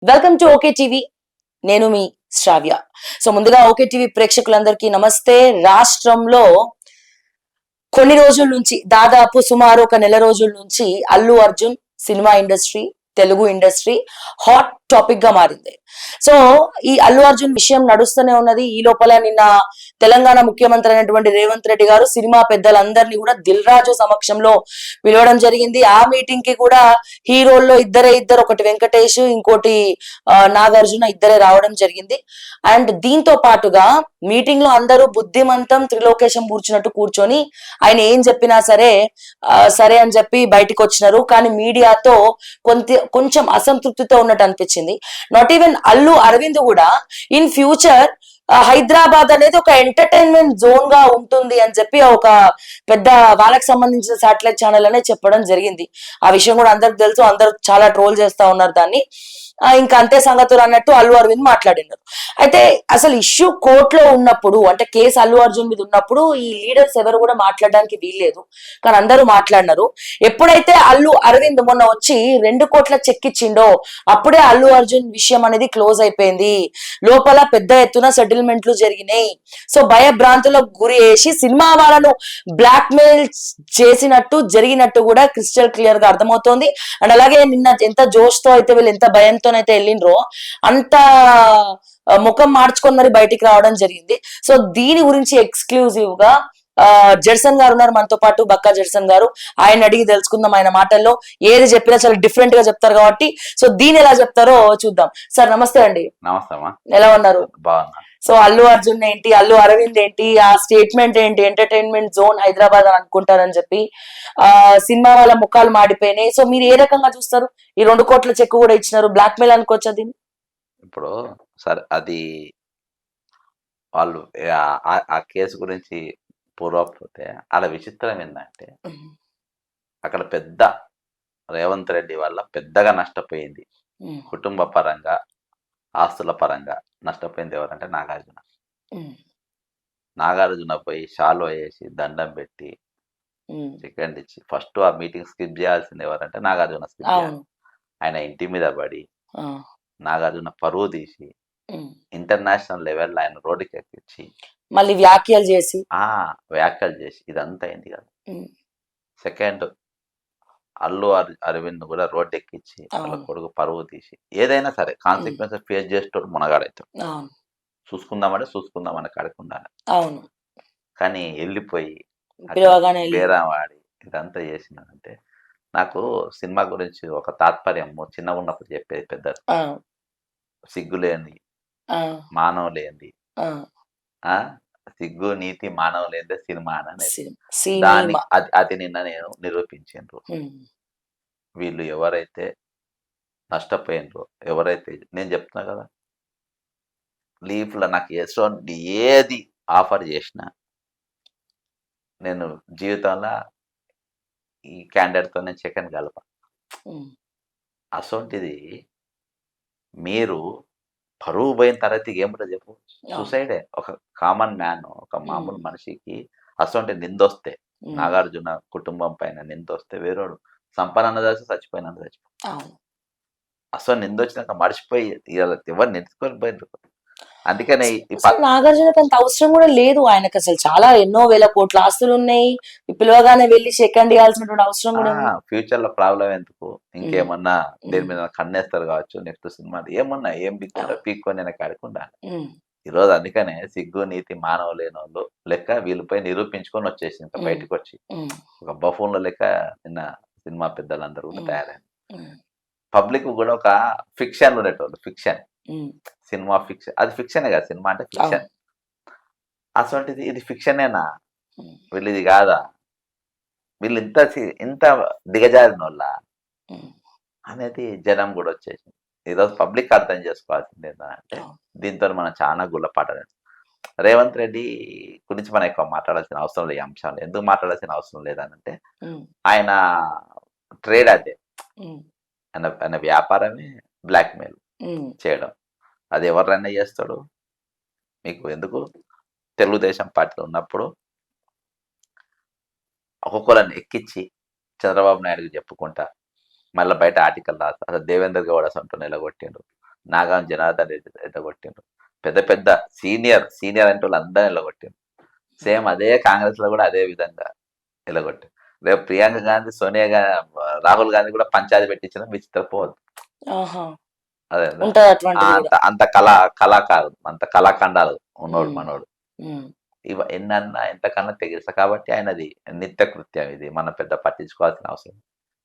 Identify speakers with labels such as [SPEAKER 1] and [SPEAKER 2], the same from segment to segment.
[SPEAKER 1] Welcome to okay TV. నేను మీ శ్రావ్య. So ముందుగా okay TV ప్రేక్షకులందరికీ నమస్తే. రాష్ట్రంలో కొన్ని రోజుల నుంచి, దాదాపు సుమారు ఒక నెల రోజుల నుంచి Allu Arjun cinema industry, Telugu industry hot topic గా మారింది. సో ఈ అల్లు అర్జున్ విషయం నడుస్తూనే ఉన్నది. ఈ లోపల నిన్న తెలంగాణ ముఖ్యమంత్రి అయినటువంటి రేవంత్ రెడ్డి గారు సినిమా పెద్దలందరినీ కూడా దిల్ రాజు సమక్షంలో పిలవడం జరిగింది. ఆ మీటింగ్ కి కూడా హీరోల్లో ఇద్దరు, ఒకటి వెంకటేష్, ఇంకోటి నాగార్జున, ఇద్దరే రావడం జరిగింది. అండ్ దీంతో పాటుగా మీటింగ్ లో అందరూ బుద్ధిమంతం త్రిలోకేశం కూర్చున్నట్టు కూర్చొని ఆయన ఏం చెప్పినా సరే సరే అని చెప్పి బయటకు వచ్చినారు. కానీ మీడియాతో కొంచెం అసంతృప్తితో ఉన్నట్టు అనిపించింది. నాట్ ఈవెన్ అల్లు అరవింద్ కూడా ఇన్ ఫ్యూచర్ హైదరాబాద్ అనేది ఒక ఎంటర్టైన్మెంట్ జోన్ గా ఉంటుంది అని చెప్పి ఒక పెద్ద వాళ్ళకి సంబంధించిన శాటిలైట్ ఛానల్ అనే చెప్పడం జరిగింది. ఆ విషయం కూడా అందరికి తెలుసు, అందరు చాలా ట్రోల్ చేస్తా ఉన్నారు దాన్ని. ఇంకా అంతే సంగతులు అన్నట్టు అల్లు అరవింద్ మాట్లాడినారు. అయితే అసలు ఇష్యూ కోర్టులో ఉన్నప్పుడు, అంటే కేసు అల్లు అర్జున్ మీద ఉన్నప్పుడు ఈ లీడర్స్ ఎవరు కూడా మాట్లాడడానికి వీల్లేదు, కానీ అందరూ మాట్లాడినారు. ఎప్పుడైతే అల్లు అరవింద్ మొన్న వచ్చి 2 కోట్ల చెక్ ఇచ్చిండో అప్పుడే అల్లు అర్జున్ విషయం అనేది క్లోజ్ అయిపోయింది. లోపల పెద్ద ఎత్తున సెటిల్మెంట్లు జరిగినాయి. సో భయభ్రాంతులకు గురి చేసి సినిమా వాళ్ళను బ్లాక్ మెయిల్ చేసినట్టు జరిగినట్టు కూడా క్రిస్టల్ క్లియర్ గా అర్థమవుతోంది. అండ్ అలాగే నిన్న ఎంత జోష్ తో అయితే వీళ్ళు, ఎంత భయంతోనైతే వెళ్ళిండ్రో అంత ముఖం మార్చుకొని మరి బయటికి రావడం జరిగింది. సో దీని గురించి ఎక్స్క్లూజివ్ గా జడ్సన్ గారు ఉన్నారు మనతో పాటు, బక్కా జడ్సన్ గారు. ఆయన అడిగి తెలుసుకుందాం. ఆయన మాటల్లో ఏది చెప్పినా చాలా డిఫరెంట్ గా చెప్తారు కాబట్టి, సో దీని ఎలా చెప్తారో చూద్దాం. సార్ నమస్తే అండి.
[SPEAKER 2] నమస్తే.
[SPEAKER 1] ఎలా ఉన్నారు?
[SPEAKER 2] బాగున్నా.
[SPEAKER 1] సో అల్లు అర్జున్ ఏంటి, అల్లు అరవింద్ ఏంటి, ఆ స్టేట్మెంట్ ఏంటి, ఎంటర్టైన్మెంట్ జోన్ హైదరాబాద్ అని అనుకుంటారని చెప్పి సినిమా వాళ్ళ ముఖాలు మాడిపోయినాయి. సో మీరు ఏ రకంగా చూస్తారు? ఈ 2 కోట్ల చెక్ కూడా ఇచ్చినారు, బ్లాక్ మెయిల్ అనుకోవచ్చు దీన్ని.
[SPEAKER 2] ఇప్పుడు సరే, అది వాళ్ళు ఆ కేసు గురించి పూర్వపోతే అలా విచిత్రం ఏంటంటే, అక్కడ పెద్ద రేవంత్ రెడ్డి వల్ల పెద్దగా నష్టపోయింది, కుటుంబ పరంగా, ఆస్తుల పరంగా నష్టపోయింది ఎవరంటే నాగార్జున. నాగార్జున పోయి షాలో వేసి దండం పెట్టి సెకండ్ ఇచ్చి ఫస్ట్ ఆ మీటింగ్ స్కిప్ చేయాల్సింది ఎవరంటే నాగార్జున స్కిప్ చేయాలి. ఆయన ఇంటి మీద పడి నాగార్జున పరువు తీసి ఇంటర్నేషనల్ లెవెల్లో ఆయన రోడ్డుకి ఎక్కించి
[SPEAKER 1] మళ్ళీ వ్యాఖ్యలు చేసి
[SPEAKER 2] ఇదంతా అయింది కదా. సెకండ్ అల్లు అరవింద్ కూడా రోడ్డు ఎక్కించి వాళ్ళ కొడుకు పరువు తీసి ఏదైనా సరే కాన్సిక్వెన్సెస్ ఫేస్ చేసేటోడు మునగాడైతాడు. చూసుకుందామని కాడికి ఉండాలి. కానీ వెళ్ళిపోయి వాడి ఇదంతా చేసినాడంటే, నాకు సినిమా గురించి ఒక తాత్పర్యం చిన్నగా ఉన్నప్పుడు చెప్పేది పెద్దలు, సిగ్గులేంది మానవ లేంది, సిగ్గు నీతి మానవ లేదే సినిమా అనేది దాన్ని అది నిన్న నేను నిరూపించిండ్రు. వీళ్ళు ఎవరైతే నష్టపోయినరో, ఎవరైతే నేను చెప్తున్నా కదా, లీఫ్లో నాకు ఏది ఆఫర్ చేసినా నేను జీవితంలో ఈ క్యాండిడేట్తో నేను సెకండ్ కలప. అసొంటిది మీరు పరువు పోయిన తర్వాత ఏముంటుంది చెప్పు? సూసైడే. ఒక కామన్ మ్యాన్, ఒక మామూలు మనిషికి అసొంటి నిందొస్తే, నాగార్జున కుటుంబం పైన నిందొస్తే, వేరేవాడు సంపన్న చచ్చిపోయినా అసలు నిందొచ్చినాక మర్చిపోయి ఎవరు నెట్టుకొని పోయింది. అందుకనే
[SPEAKER 1] నాగార్జునకి అంత అవసరం కూడా లేదు. ఆయనకు అసలు చాలా ఎన్నో వేల కోట్ల ఆస్తులు ఉన్నాయి. పిలవగానే వెళ్ళి సెకండ్ ఇవ్వాల్సినటువంటి అవసరం కూడా.
[SPEAKER 2] ఫ్యూచర్ లో ప్రాబ్లం ఎందుకు? ఇంకేమన్నా దేని మీద కన్నేస్తారు కావచ్చు. నెక్స్ట్ సినిమా ఏమన్నా ఏం పీక్కొని నేను కాడకుండా ఈ రోజు. అందుకనే సిగ్గు నీతి మానవ లేని వాళ్ళు లెక్క వీళ్ళపై నిరూపించుకొని వచ్చేసి ఇంకా బయటకు వచ్చి ఒక బఫూన్ల లెక్క నిన్న సినిమా పెద్దలందరూ కూడా తయారైంది. పబ్లిక్ కూడా ఒక ఫిక్షన్ ఉండేటోళ్ళు, ఫిక్షన్ సినిమా ఫిక్షన్, అది ఫిక్షనే కదా, సినిమా అంటే ఫిక్షన్. అసలు ఇది ఫిక్షనేనా, వీళ్ళు ఇది కాదా, వీళ్ళు ఇంత దిగజారిన వాళ్ళ అనేది జనం కూడా వచ్చేసింది. ఈరోజు పబ్లిక్ అర్థం చేసుకోవాల్సింది ఏంటంటే, దీంతో మనం చాలా గుల్లపాటలేదు. రేవంత్ రెడ్డి గురించి మనం ఎక్కువ మాట్లాడాల్సిన అవసరం లేదు. ఈ అంశాలు ఎందుకు మాట్లాడాల్సిన అవసరం లేదనంటే, ఆయన ట్రేడ్ అదే, ఆయన వ్యాపారమే బ్లాక్మెయిల్ చేయడం. అది ఎవరైనా చేస్తాడు. మీకు ఎందుకు? తెలుగుదేశం పార్టీలో ఉన్నప్పుడు ఒక్కొక్కరిని ఎక్కించి చంద్రబాబు నాయుడుకి చెప్పుకుంటా మళ్ళీ బయట ఆర్టికల్ రాస్తా, అసలు దేవేందర్ గౌడ అంటూ నిలగొట్టిండు, నాగాం జనార్దన్ రెడ్డి ఎల్లగొట్టిండ్రు. పెద్ద పెద్ద సీనియర్ అంటే వాళ్ళు అందరూ ఎల్లగొట్టిండ్రు. సేమ్ అదే కాంగ్రెస్ లో కూడా అదే విధంగా ఎల్లగొట్టారు. రేపు ప్రియాంక గాంధీ, సోనియా గాంధీ, రాహుల్ గాంధీ కూడా పంచాయతీ పెట్టించిన విచిత్రపోవద్దు.
[SPEAKER 1] ఆహా
[SPEAKER 2] అదే
[SPEAKER 1] ఉంటది అటువంటిది
[SPEAKER 2] అంత
[SPEAKER 1] కూడా.
[SPEAKER 2] అంత కళాకారు, అంత కళాఖండాలు ఉన్నోడు
[SPEAKER 1] ఉమ్,
[SPEAKER 2] మనోడు.
[SPEAKER 1] ఉమ్,
[SPEAKER 2] ఎన్నన్నా ఎంతకన్నా తెగిస్తా కాబట్టి ఆయనది నిత్య కృత్యం, ఇది మనం పెద్ద పట్టించుకోవాల్సిన అవసరం.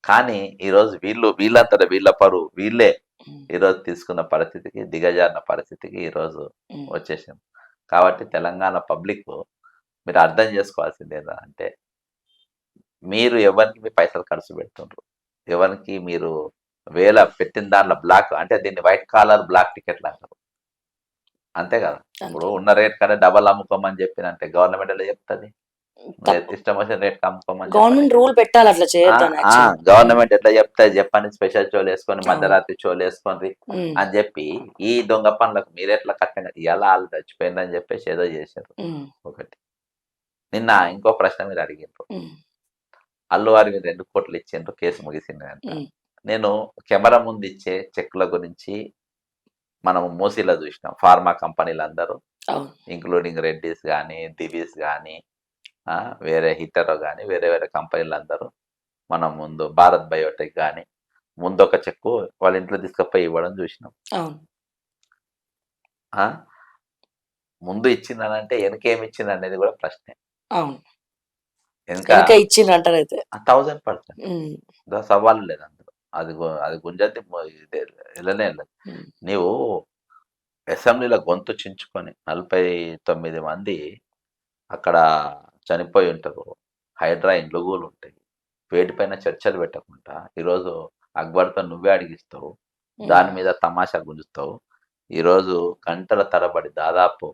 [SPEAKER 2] కానీ ఈరోజు వీళ్ళంతటా వీళ్ళ పరువు వీళ్ళే
[SPEAKER 1] ఉమ్,
[SPEAKER 2] ఈరోజు తీసుకున్న పరిస్థితికి, దిగజారిన పరిస్థితికి ఈరోజు
[SPEAKER 1] ఉమ్,
[SPEAKER 2] వచ్చేసింది. కాబట్టి తెలంగాణ పబ్లిక్ మీరు అర్థం చేసుకోవాల్సింది ఏంటంటే, మీరు ఎవరికి మీ పైసలు ఖర్చు పెడుతుండ్రు, ఎవరికి మీరు వేల పెట్టిన దాంట్లో బ్లాక్, అంటే దీన్ని వైట్ కాలర్ బ్లాక్ టికెట్లు అంటారు, అంతే కదా. ఇప్పుడు
[SPEAKER 1] అంతే.
[SPEAKER 2] ఉన్న రేట్ కంటే డబల్ అమ్ముకోమని చెప్పినంటే గవర్నమెంట్ ఎలా చెప్తుంది?
[SPEAKER 1] తప్పు.
[SPEAKER 2] ఇష్టం వచ్చిన రేట్ అమ్ముకోమని చెప్పని.
[SPEAKER 1] గవర్నమెంట్ రూల్ పెట్టాలి అట్లా చేయొద్దని యాక్చువల్.
[SPEAKER 2] గవర్నమెంట్ ఎట్లా చెప్తాయి చెప్పని, స్పెషల్ షోలు వేసుకొని
[SPEAKER 1] అవును.
[SPEAKER 2] మధ్యరాత్రి షోలు వేసుకొని
[SPEAKER 1] ఉమ్,
[SPEAKER 2] అని చెప్పి ఈ దొంగ పనులకు మీరెట్లా కట్టంగా ఇవాళ వాళ్ళు చచ్చిపోయిందని చెప్పేసి ఏదో చేశారు.
[SPEAKER 1] ఉమ్,
[SPEAKER 2] ఒకటి నిన్న ఇంకో ప్రశ్న మీరు అడిగిండ్రు,
[SPEAKER 1] ఉమ్,
[SPEAKER 2] అల్లు వారికి 2 కోట్లు ఇచ్చిండ్రు, కేసు ముగిసింది అంట.
[SPEAKER 1] ఉమ్,
[SPEAKER 2] నేను కెమెరా ముందు ఇచ్చే చెక్కుల గురించి మనం మూసీలో చూసినాం, ఫార్మా కంపెనీలు అందరూ
[SPEAKER 1] అవును.
[SPEAKER 2] ఇంక్లూడింగ్ రెడ్డిస్ కానీ, దివీస్ కానీ, వేరే హిటరో కానీ, వేరే వేరే కంపెనీలు అందరూ మనం ముందు భారత్ బయోటెక్ కానీ ముందు ఒక చెక్కు వాళ్ళ ఇంట్లో తీసుకుపోయి ఇవ్వడం చూసినాం.
[SPEAKER 1] అవును.
[SPEAKER 2] ఆ, ముందు ఇచ్చిందనంటే వెనకేమి ఇచ్చింది అనేది కూడా ప్రశ్నే.
[SPEAKER 1] అవును.
[SPEAKER 2] వెనక
[SPEAKER 1] వెనక ఇచ్చిండ్రు అంటారు అయితే.
[SPEAKER 2] 1000%, సవాలు లేదు అందులో. అది గుంజద్ది వెళ్ళనే లేదు.
[SPEAKER 1] ఉమ్,
[SPEAKER 2] నీవు అసెంబ్లీలో గొంతు చించుకొని 49 మంది అక్కడ చనిపోయి ఉంటారు, హైడ్రా ఇండ్లుగూలు ఉంటాయి, వేటిపైన చర్చలు పెట్టకుండా ఈరోజు అక్బర్తో నువ్వే అడిగిస్తావు, దాని మీద తమాషా గుంజుతావు. ఈరోజు గంటల తరబడి దాదాపు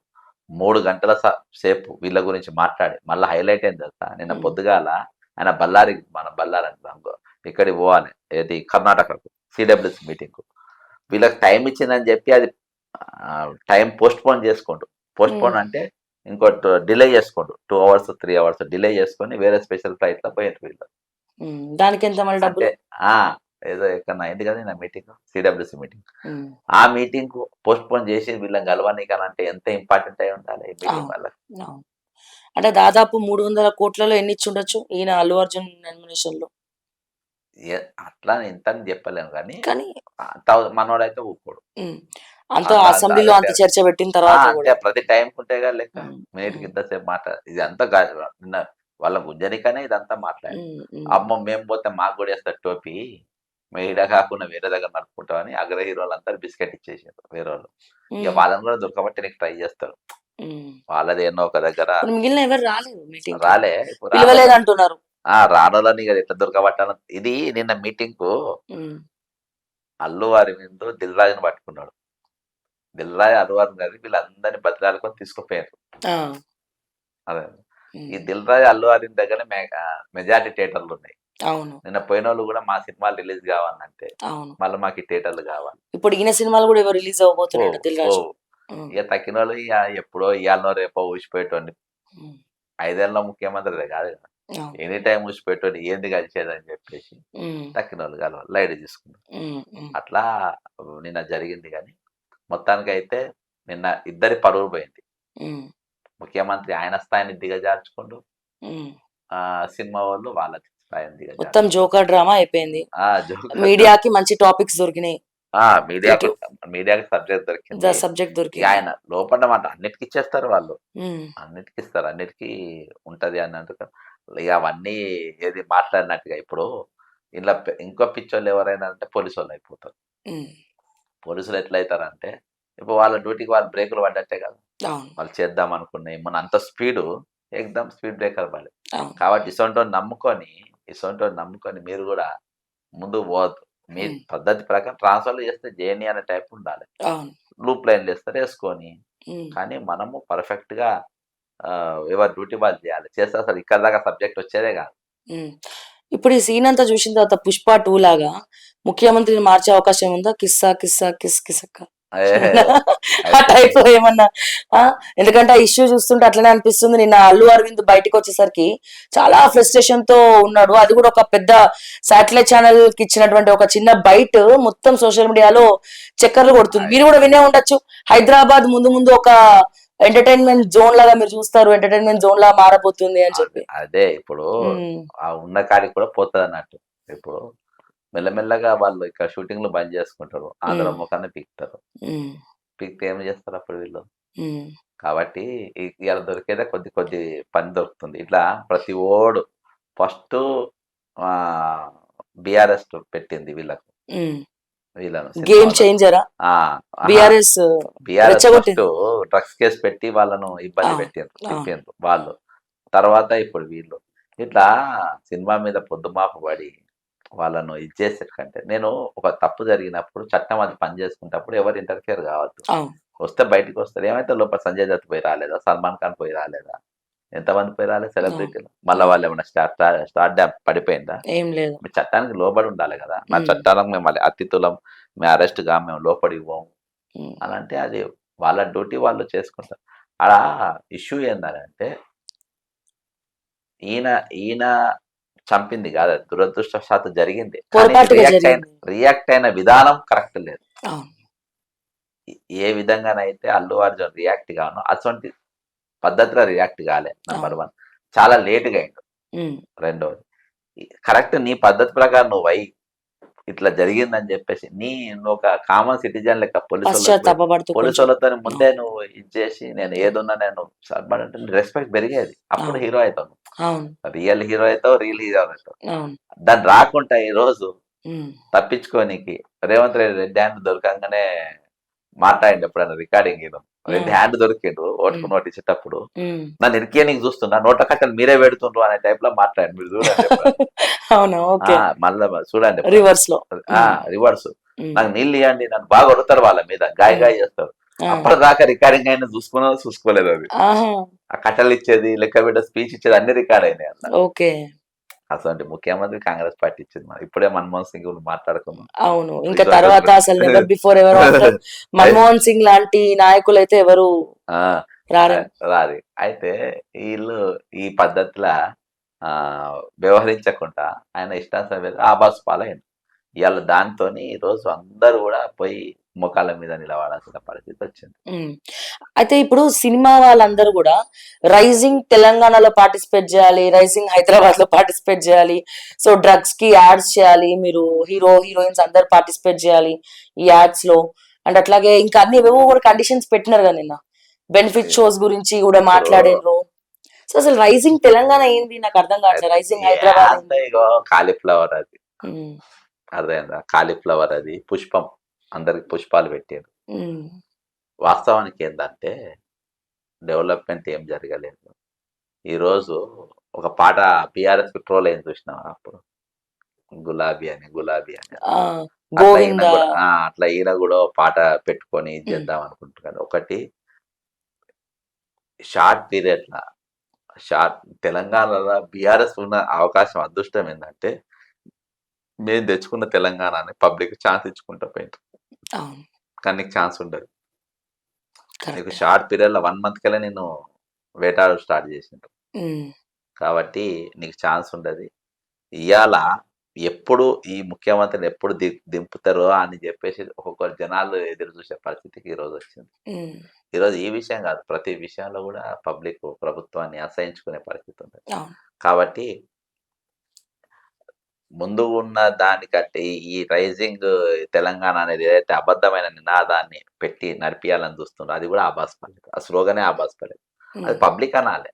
[SPEAKER 2] 3 గంటల సేపు వీళ్ళ గురించి మాట్లాడి మళ్ళీ హైలైట్ అయింది తెలుసా, నిన్న పొద్దుగాల ఆయన మన బళ్ళారి ఇక్కడికి పోవాలి, ఏది కర్ణాటకకు సిడబ్ల్యూసి మీటింగ్కు. వీళ్ళకి టైం ఇచ్చిందని చెప్పి అది టైం పోస్ట్ పోన్ చేసుకోండు. పోస్ట్ పోన్ అంటే ఇంకోటి డిలే చేసుకోండు, 2 అవర్స్ 3 అవర్స్ డిలే చేసుకొని వేరే స్పెషల్ ఫ్లైట్లో పోయారు వీళ్ళు.
[SPEAKER 1] దానికి ఎంత మళ్ళీ డబ్బులు?
[SPEAKER 2] అంటే ఏదో ఎక్కడ అయింది కదా నా మీటింగ్, సిడబ్ల్యూసి మీటింగ్.
[SPEAKER 1] ఉమ్,
[SPEAKER 2] ఆ మీటింగ్ కు పోస్ట్ పోన్ చేసి వీళ్ళని కలవనీకనంటే ఎంత ఇంపార్టెంట్ అయి ఉండాలి ఈ మీటింగ్ వల్ల.
[SPEAKER 1] అవును. అంటే దాదాపు 300 కోట్లలో ఎన్ని ఇచ్చి ఉండొచ్చు ఈయన అల్లు అర్జున్ నామినేషన్ లో?
[SPEAKER 2] అట్లా ఇంత అని చెప్పలేము కానీ
[SPEAKER 1] కానీ
[SPEAKER 2] మనోడైతే ఊరుకోడు.
[SPEAKER 1] ఉమ్, అంత
[SPEAKER 2] అంత
[SPEAKER 1] అసెంబ్లీలో అంత
[SPEAKER 2] అంటే
[SPEAKER 1] చర్చ పెట్టిన తర్వాత
[SPEAKER 2] అంటే
[SPEAKER 1] కూడా.
[SPEAKER 2] ప్రతి టైం ఉంటేగా లెక్క,
[SPEAKER 1] ఉమ్,
[SPEAKER 2] మినిట్కి
[SPEAKER 1] ఉమ్,
[SPEAKER 2] ఇంతసేపు మాట్లాడు, ఇది అంతా నిన్న వాళ్ళ గుంజనికనే ఇదంతా మాట్లాడి.
[SPEAKER 1] ఉమ్, ఉమ్,
[SPEAKER 2] అమ్మ మేము పోతే మాకు కూడా వేస్తారు టోపీ, మేము ఈడ కాకుండా వేరే దగ్గర నడుపుకుంటామని అగ్ర హీరోలు అందరు బిస్కెట్ ఇచ్చేసారు వేరే వాళ్ళు. ఇక
[SPEAKER 1] ఉమ్,
[SPEAKER 2] వాళ్ళని కూడా దొరకబట్టి నీకు ట్రై చేస్తారు.
[SPEAKER 1] ఉమ్.
[SPEAKER 2] వాళ్ళది ఎన్నో ఒక దగ్గర
[SPEAKER 1] ఇప్పుడు మిగిలిన ఎవరు రాలేదు మీటింగ్,
[SPEAKER 2] రాలే. ఇప్పుడు
[SPEAKER 1] పిలవలేదు అంటున్నారు.
[SPEAKER 2] రానోళ్ళని ఇక ఎట్లా దొరకబట్టాను. ఇది నిన్న మీటింగ్ కు
[SPEAKER 1] ఉమ్,
[SPEAKER 2] అల్లు అరవింద్ దిల్ రాజుని పట్టుకున్నాడు. దిల్ రాజు, అల్లు అరవింద్ గారి వీళ్ళందరినీ బతిలాడుకొని తీసుకుపోయారు.
[SPEAKER 1] ఆ,
[SPEAKER 2] అదే
[SPEAKER 1] ఉమ్,
[SPEAKER 2] ఈ దిల్ రాజు, అల్లు అరవింద్ దగ్గర మెజారిటీ థియేటర్లు ఉన్నాయి.
[SPEAKER 1] అవును.
[SPEAKER 2] నిన్న పోయిన వాళ్ళు కూడా మా సినిమాలు రిలీజ్ కావాలంటే
[SPEAKER 1] అవును.
[SPEAKER 2] మళ్ళీ మాకు ఈ థియేటర్లు కావాలి.
[SPEAKER 1] ఇప్పుడు ఈయన సినిమాలు కూడా ఎవరు రిలీజ్ అవ్వబోతున్నాడు దిల్ రాజు.
[SPEAKER 2] ఇక తక్కిన వాళ్ళు ఇక ఎప్పుడో ఇవాళ రేపో ఊసిపోయేటోండి. 5 ఏళ్ళ ముఖ్యమంత్రి కాదు కదా, ఎనీ టైం ఊసిపోయేటోండి, ఏంది కలిసేదని చెప్పేసి తక్కిన వాళ్ళు కలవాలి, లైట్ తీసుకున్నారు. అట్లా నిన్న జరిగింది. కానీ మొత్తానికి అయితే నిన్న ఇద్దరి పరువు పోయింది. ముఖ్యమంత్రి ఆయన స్థాయిని దిగజార్చుకుంటూ, సినిమా వాళ్ళు వాళ్ళ స్థాయిని
[SPEAKER 1] మొత్తం
[SPEAKER 2] దిగజార్చుకుంటూ
[SPEAKER 1] జోకర్ డ్రామా అయిపోయింది.
[SPEAKER 2] జోకర్
[SPEAKER 1] మీడియాకి మంచి టాపిక్స్ దొరికినాయి,
[SPEAKER 2] మీడియాకి సబ్జెక్ట్ దొరికింది.
[SPEAKER 1] సబ్జెక్ట్
[SPEAKER 2] ఇక
[SPEAKER 1] దొరికింది.
[SPEAKER 2] ఆయన లోపల మాట అన్నిటికి ఇచ్చేస్తారు వాళ్ళు, అన్నిటికి ఇస్తారు, అన్నిటికీ ఉంటది అన్నట్టుగా. ఇక అవన్నీ ఏది మాట్లాడినట్టుగా ఇప్పుడు ఇలా ఇంకో పిచ్చోళ్ళు ఎవరైనా అంటే పోలీసు వాళ్ళు అయిపోతారు. పోలీసులు ఎట్లయితారంటే ఇప్పుడు వాళ్ళ డ్యూటీకి వాళ్ళు బ్రేకులు పడ్డట్టే కదా,
[SPEAKER 1] అవును.
[SPEAKER 2] వాళ్ళు చేద్దాం అనుకున్నాయి మన అంత స్పీడు ఎక్దమ్ స్పీడ్ బ్రేకర్ పడలేదు.
[SPEAKER 1] అవును.
[SPEAKER 2] కాబట్టి ఇసొంటోని నమ్ముకొని మీరు కూడా ముందుకు పోవద్దు. మీ పద్ధతి ప్రకారం ట్రాన్స్ఫర్లు చేస్తే జేఎన్ఈ అనే టైప్ ఉండాలి,
[SPEAKER 1] అవును.
[SPEAKER 2] లూప్ లైన్లు వేస్తారు వేసుకొని. కానీ మనము పర్ఫెక్ట్ గా ఎవరి డ్యూటీ వాళ్ళు చేస్తే అసలు ఇక్కడ దాకా సబ్జెక్ట్ వచ్చేదే కాదు.
[SPEAKER 1] ఇప్పుడు ఈ సీన్ అంతా చూసిన తర్వాత పుష్ప 2 లాగా ముఖ్యమంత్రిని మార్చే అవకాశం ఉందా? కిస్సా కిస్సా కిస్ కిసక్క.
[SPEAKER 2] ఏ,
[SPEAKER 1] ఆ
[SPEAKER 2] అయితే
[SPEAKER 1] టైప్ ఏమన్నా ఆ ఎందుకంటే ఆ ఇష్యూ చూస్తుంటే అట్లనే అనిపిస్తుంది. నిన్న అల్లు అరవింద్ బయటకు వచ్చేసరికి చాలా ఫ్రస్ట్రేషన్ తో ఉన్నాడు. అది కూడా ఒక పెద్ద శాటిలైట్ ఛానల్ కి ఇచ్చినటువంటి ఒక చిన్న బైట్ మొత్తం సోషల్ మీడియాలో చక్కర్లు కొడుతుంది. మీరు కూడా వినే ఉండొచ్చు. హైదరాబాద్ ముందు ముందు ఒక ఎంటర్టైన్మెంట్ జోన్ లాగా మీరు చూస్తారు, ఎంటర్టైన్మెంట్ జోన్ లాగా మారబోతుంది అని చెప్పి.
[SPEAKER 2] అదే ఇప్పుడు
[SPEAKER 1] ఉమ్,
[SPEAKER 2] ఆ ఉన్న కాడికి కూడా పోతుంది అన్నట్టు. ఇప్పుడు మెల్లమెల్లగా వాళ్ళు ఇక్కడ షూటింగ్లు బంద్ చేసుకుంటారు, ఆంధ్ర ముఖాన్ని పీకుతారు.
[SPEAKER 1] ఉమ్,
[SPEAKER 2] పీకితే ఏం చేస్తారు అప్పుడు వీళ్ళు?
[SPEAKER 1] ఉమ్,
[SPEAKER 2] కాబట్టి ఇవాళ దొరికేదే కొద్ది కొద్ది పని దొరుకుతుంది. ఇట్లా ప్రతి ఓడు ఫస్ట్ బీఆర్ఎస్ పెట్టింది వీళ్ళకు,
[SPEAKER 1] ఉమ్.
[SPEAKER 2] వీళ్ళను
[SPEAKER 1] గేమ్
[SPEAKER 2] సినిమాలో.
[SPEAKER 1] చేంజరా
[SPEAKER 2] ఆ, ఆహా,
[SPEAKER 1] బిఆర్ఎస్
[SPEAKER 2] బీఆర్ఎస్ ఫస్ట్
[SPEAKER 1] రెచ్చగొట్టింది.
[SPEAKER 2] డ్రగ్స్ కేసు పెట్టి వాళ్ళను ఇబ్బంది
[SPEAKER 1] అవును,
[SPEAKER 2] పెట్టిండ్రు,
[SPEAKER 1] అవును,
[SPEAKER 2] తిప్పిండ్రు వాళ్ళు. తర్వాత ఇప్పుడు వీళ్ళు ఇట్లా సినిమా మీద పొద్దుమాపు పడి వాళ్ళను ఇది చేసే కంటే, నేను ఒక తప్పు జరిగినప్పుడు చట్టం అది పని చేసుకునేటప్పుడు ఎవరు ఇంటర్ఫియర్ కావద్దు.
[SPEAKER 1] అవును,
[SPEAKER 2] వస్తే బయటికి వస్తారు. ఏమైతే లోపల సంజయ్ దత్ పోయి రాలేదా, సల్మాన్ ఖాన్ పోయి రాలేదా, ఎంతమంది పోయి రాలేదు
[SPEAKER 1] అవును,
[SPEAKER 2] సెలబ్రిటీలు? మళ్ళీ వాళ్ళు ఏమైనా స్టార్ డ్యామ్ పడిపోయిందా?
[SPEAKER 1] ఏం లేదు.
[SPEAKER 2] మీ చట్టానికి లోబడి ఉండాలి కదా. నా
[SPEAKER 1] ఉమ్,
[SPEAKER 2] చట్టాలకు మేము మళ్ళీ అతిథులం, మేము అరెస్ట్గా మేము లోపడి ఇవ్వము
[SPEAKER 1] ఉమ్,
[SPEAKER 2] అని అంటే అది వాళ్ళ డ్యూటీ వాళ్ళు చేసుకుంటారు. అలా ఇష్యూ ఏంటంటే ఈయన ఈయన చంపింది కాదు, అది దురదృష్టవశాత్తు జరిగింది. కానీ
[SPEAKER 1] పొరపాటుగా జరిగింది.
[SPEAKER 2] రియాక్ట్ అయిన విధానం కరెక్ట్ లేదు.
[SPEAKER 1] అవును,
[SPEAKER 2] ఏ విధంగానైతే అల్లు అర్జున్ రియాక్ట్ గాను అటువంటి పద్ధతిలో రియాక్ట్ కాలే. నంబర్
[SPEAKER 1] అవును,
[SPEAKER 2] 1, చాలా లేటుగా అయిండు.
[SPEAKER 1] ఉమ్,
[SPEAKER 2] రెండోది, కరెక్ట్ నీ పద్ధతి ప్రకారం నువ్వు అయి ఇట్లా జరిగిందని చెప్పేసి నువ్వు ఒక కామన్ సిటిజన్ లెక్క
[SPEAKER 1] పశ్చాత్తాపడుతూ
[SPEAKER 2] పోలీసు
[SPEAKER 1] కొంచెం.
[SPEAKER 2] వాళ్ళతో ముందే
[SPEAKER 1] అవును,
[SPEAKER 2] నువ్వు ఇది చేసి నేను ఏదున్నా నేను అంటే రెస్పెక్ట్ పెరిగేది. అప్పుడు
[SPEAKER 1] అవును,
[SPEAKER 2] హీరో అవుతావు,
[SPEAKER 1] అవును,
[SPEAKER 2] రియల్ హీరో అవుతావు, రియల్ హీరో అవుతావు.
[SPEAKER 1] అవును,
[SPEAKER 2] దాన్ని రాకుండా ఈ రోజు
[SPEAKER 1] ఉమ్,
[SPEAKER 2] తప్పించుకోనికి రేవంత్ రెడ్డి హ్యాండ్ దొరకంగానే మాట్లాడిండు. ఎప్పుడైనా రికార్డింగ్ రెడ్డి
[SPEAKER 1] అవును,
[SPEAKER 2] హ్యాండ్ దొరికిండు ఓటుకు
[SPEAKER 1] ఉమ్,
[SPEAKER 2] నోటు ఇచ్చేటప్పుడు,
[SPEAKER 1] ఉమ్.
[SPEAKER 2] నన్ను ఇరికే నీకు చూస్తున్నా, నోట్ల కట్టలు మీరే పెడుతుండ్రు అనే టైప్ లో మాట్లాడి మీరు చూడండి ఎప్పుడన్నా.
[SPEAKER 1] అవునా, ఓకే.
[SPEAKER 2] మళ్ళా చూడండి ఎప్పుడన్నా.
[SPEAKER 1] రివర్స్ లో. ఉమ్,
[SPEAKER 2] రివర్స్,
[SPEAKER 1] ఉమ్,
[SPEAKER 2] నాకు నీళ్ళు ఇవ్వండి, నన్ను బాగా కొడతారు వాళ్ళ మీద, గాయ
[SPEAKER 1] ఉమ్,
[SPEAKER 2] గాయ చేస్తారు.
[SPEAKER 1] ఆ,
[SPEAKER 2] అప్పటిదాకా రికార్డింగ్ అయినా చూసుకోలేదు అది.
[SPEAKER 1] ఆహా,
[SPEAKER 2] ఆ కట్టలు ఇచ్చేది, లెక్క బిడ్డ స్పీచ్ ఇచ్చేది అన్ని రికార్డ్ అయినాయి అన్న.
[SPEAKER 1] ఓకే.
[SPEAKER 2] అసలు ముఖ్యమంత్రి కాంగ్రెస్ పార్టీ ఇచ్చింది. మనం ఇప్పుడే మన్మోహన్ సింగ్ గురించి మాట్లాడుకున్నాం.
[SPEAKER 1] అవును, ఇంకా
[SPEAKER 2] విశ్వాస
[SPEAKER 1] తర్వాత అసలు never before ever after Manmohan Singh లాంటి నాయకులు అయితే ఎవరు
[SPEAKER 2] ఆ,
[SPEAKER 1] రారు.
[SPEAKER 2] రాది. అయితే వీళ్ళు ఈ పద్ధతిలో ఆ వ్యవహరించకుండా ఆయన ఇష్టానుసారం ఆబాస్ పాలైంది. ఇవాళ దాంతోని ఈరోజు అందరూ కూడా పోయి మోకాళ్ళ మీద నిలబడాల్సిన పరిస్థితి వచ్చింది.
[SPEAKER 1] ఉమ్. అయితే ఇప్పుడు సినిమా వాళ్ళందరూ కూడా రైజింగ్ తెలంగాణలో పార్టిసిపేట్ చేయాలి, రైజింగ్ హైదరాబాద్ లో పార్టిసిపేట్ చేయాలి, సో డ్రగ్స్ కి యాడ్స్ చేయాలి, మీరు హీరో హీరోయిన్స్ అందరు పార్టిసిపేట్ చేయాలి ఈ యాడ్స్ లో. అండ్ అట్లాగే ఇంకా అన్ని ఏవేవో కూడా కండిషన్స్ పెట్టినారు కదా నిన్న. బెనిఫిట్ షోస్ గురించి కూడా
[SPEAKER 2] ఇప్పుడు
[SPEAKER 1] మాట్లాడినరు. సో అసలు రైజింగ్ తెలంగాణ ఏంది నాకు అర్థం కావట్లేదు, రైజింగ్ హైదరాబాద్
[SPEAKER 2] అంత ఇగో కాలీఫ్లవర్ అది
[SPEAKER 1] ఏంది.
[SPEAKER 2] అర్థమైందా? కాలీఫ్లవర్ అది పుష్పం, అందరికి పుష్పాలు పెట్టారు.
[SPEAKER 1] ఉమ్,
[SPEAKER 2] వాస్తవానికి ఏంటంటే డెవలప్మెంట్ ఏం జరగలేదు. ఈరోజు ఒక పాట బీఆర్ఎస్ ట్రోల్ అయింది చూసినావా అప్పుడు, గులాబీ అని గులాబీ అని.
[SPEAKER 1] ఆ,
[SPEAKER 2] అట్లా ఈయన
[SPEAKER 1] గోవింద.
[SPEAKER 2] కూడా అట్లా ఈయన కూడా ఓ పాట పెట్టుకొని ఇది
[SPEAKER 1] ఉమ్,
[SPEAKER 2] చేద్దాం అనుకుంటున్నాడు. ఒకటి షార్ట్ పీరియడ్ లా తెలంగాణలో బీఆర్ఎస్ ఉన్న అవకాశం, అదృష్టం ఏంటంటే మేము తెచ్చుకున్న తెలంగాణని పబ్లిక్ ఛాన్స్ ఇచ్చుకుంటా పోయింది.
[SPEAKER 1] అవును,
[SPEAKER 2] కానీ నీకు ఛాన్స్ ఉండదు. నీకు
[SPEAKER 1] కరెక్ట్.
[SPEAKER 2] షార్ట్ పీరియడ్ లో 1 మంత్ కల్లా నేను వేటాడు స్టార్ట్ చేసిండ్రు.
[SPEAKER 1] ఉమ్,
[SPEAKER 2] కాబట్టి నీకు ఛాన్స్ ఉండదు. ఇవాళ ఎప్పుడు ఈ ముఖ్యమంత్రిని ఎప్పుడు దింపుతారో అని చెప్పేసి ఒక్కొక్క జనాలు ఎదురు చూసే పరిస్థితికి ఈరోజు వచ్చింది.
[SPEAKER 1] ఉమ్,
[SPEAKER 2] ఈరోజు ఈ విషయం కాదు, ప్రతి విషయంలో కూడా పబ్లిక్ ప్రభుత్వాన్ని అసహించుకునే పరిస్థితి ఉంది.
[SPEAKER 1] అవును,
[SPEAKER 2] కాబట్టి ముందు ఉన్న దానికంటే ఈ రైజింగ్ తెలంగాణ అనేది ఏదైతే అబద్ధమైన నినాదాన్ని పెట్టి నడిపియాలని చూస్తుండ్రో అది కూడా ఆభాసపడలేదు. ఆ స్లోగనే ఆభాసపడలేదు. అది
[SPEAKER 1] ఉమ్,
[SPEAKER 2] పబ్లిక్ అనాలి,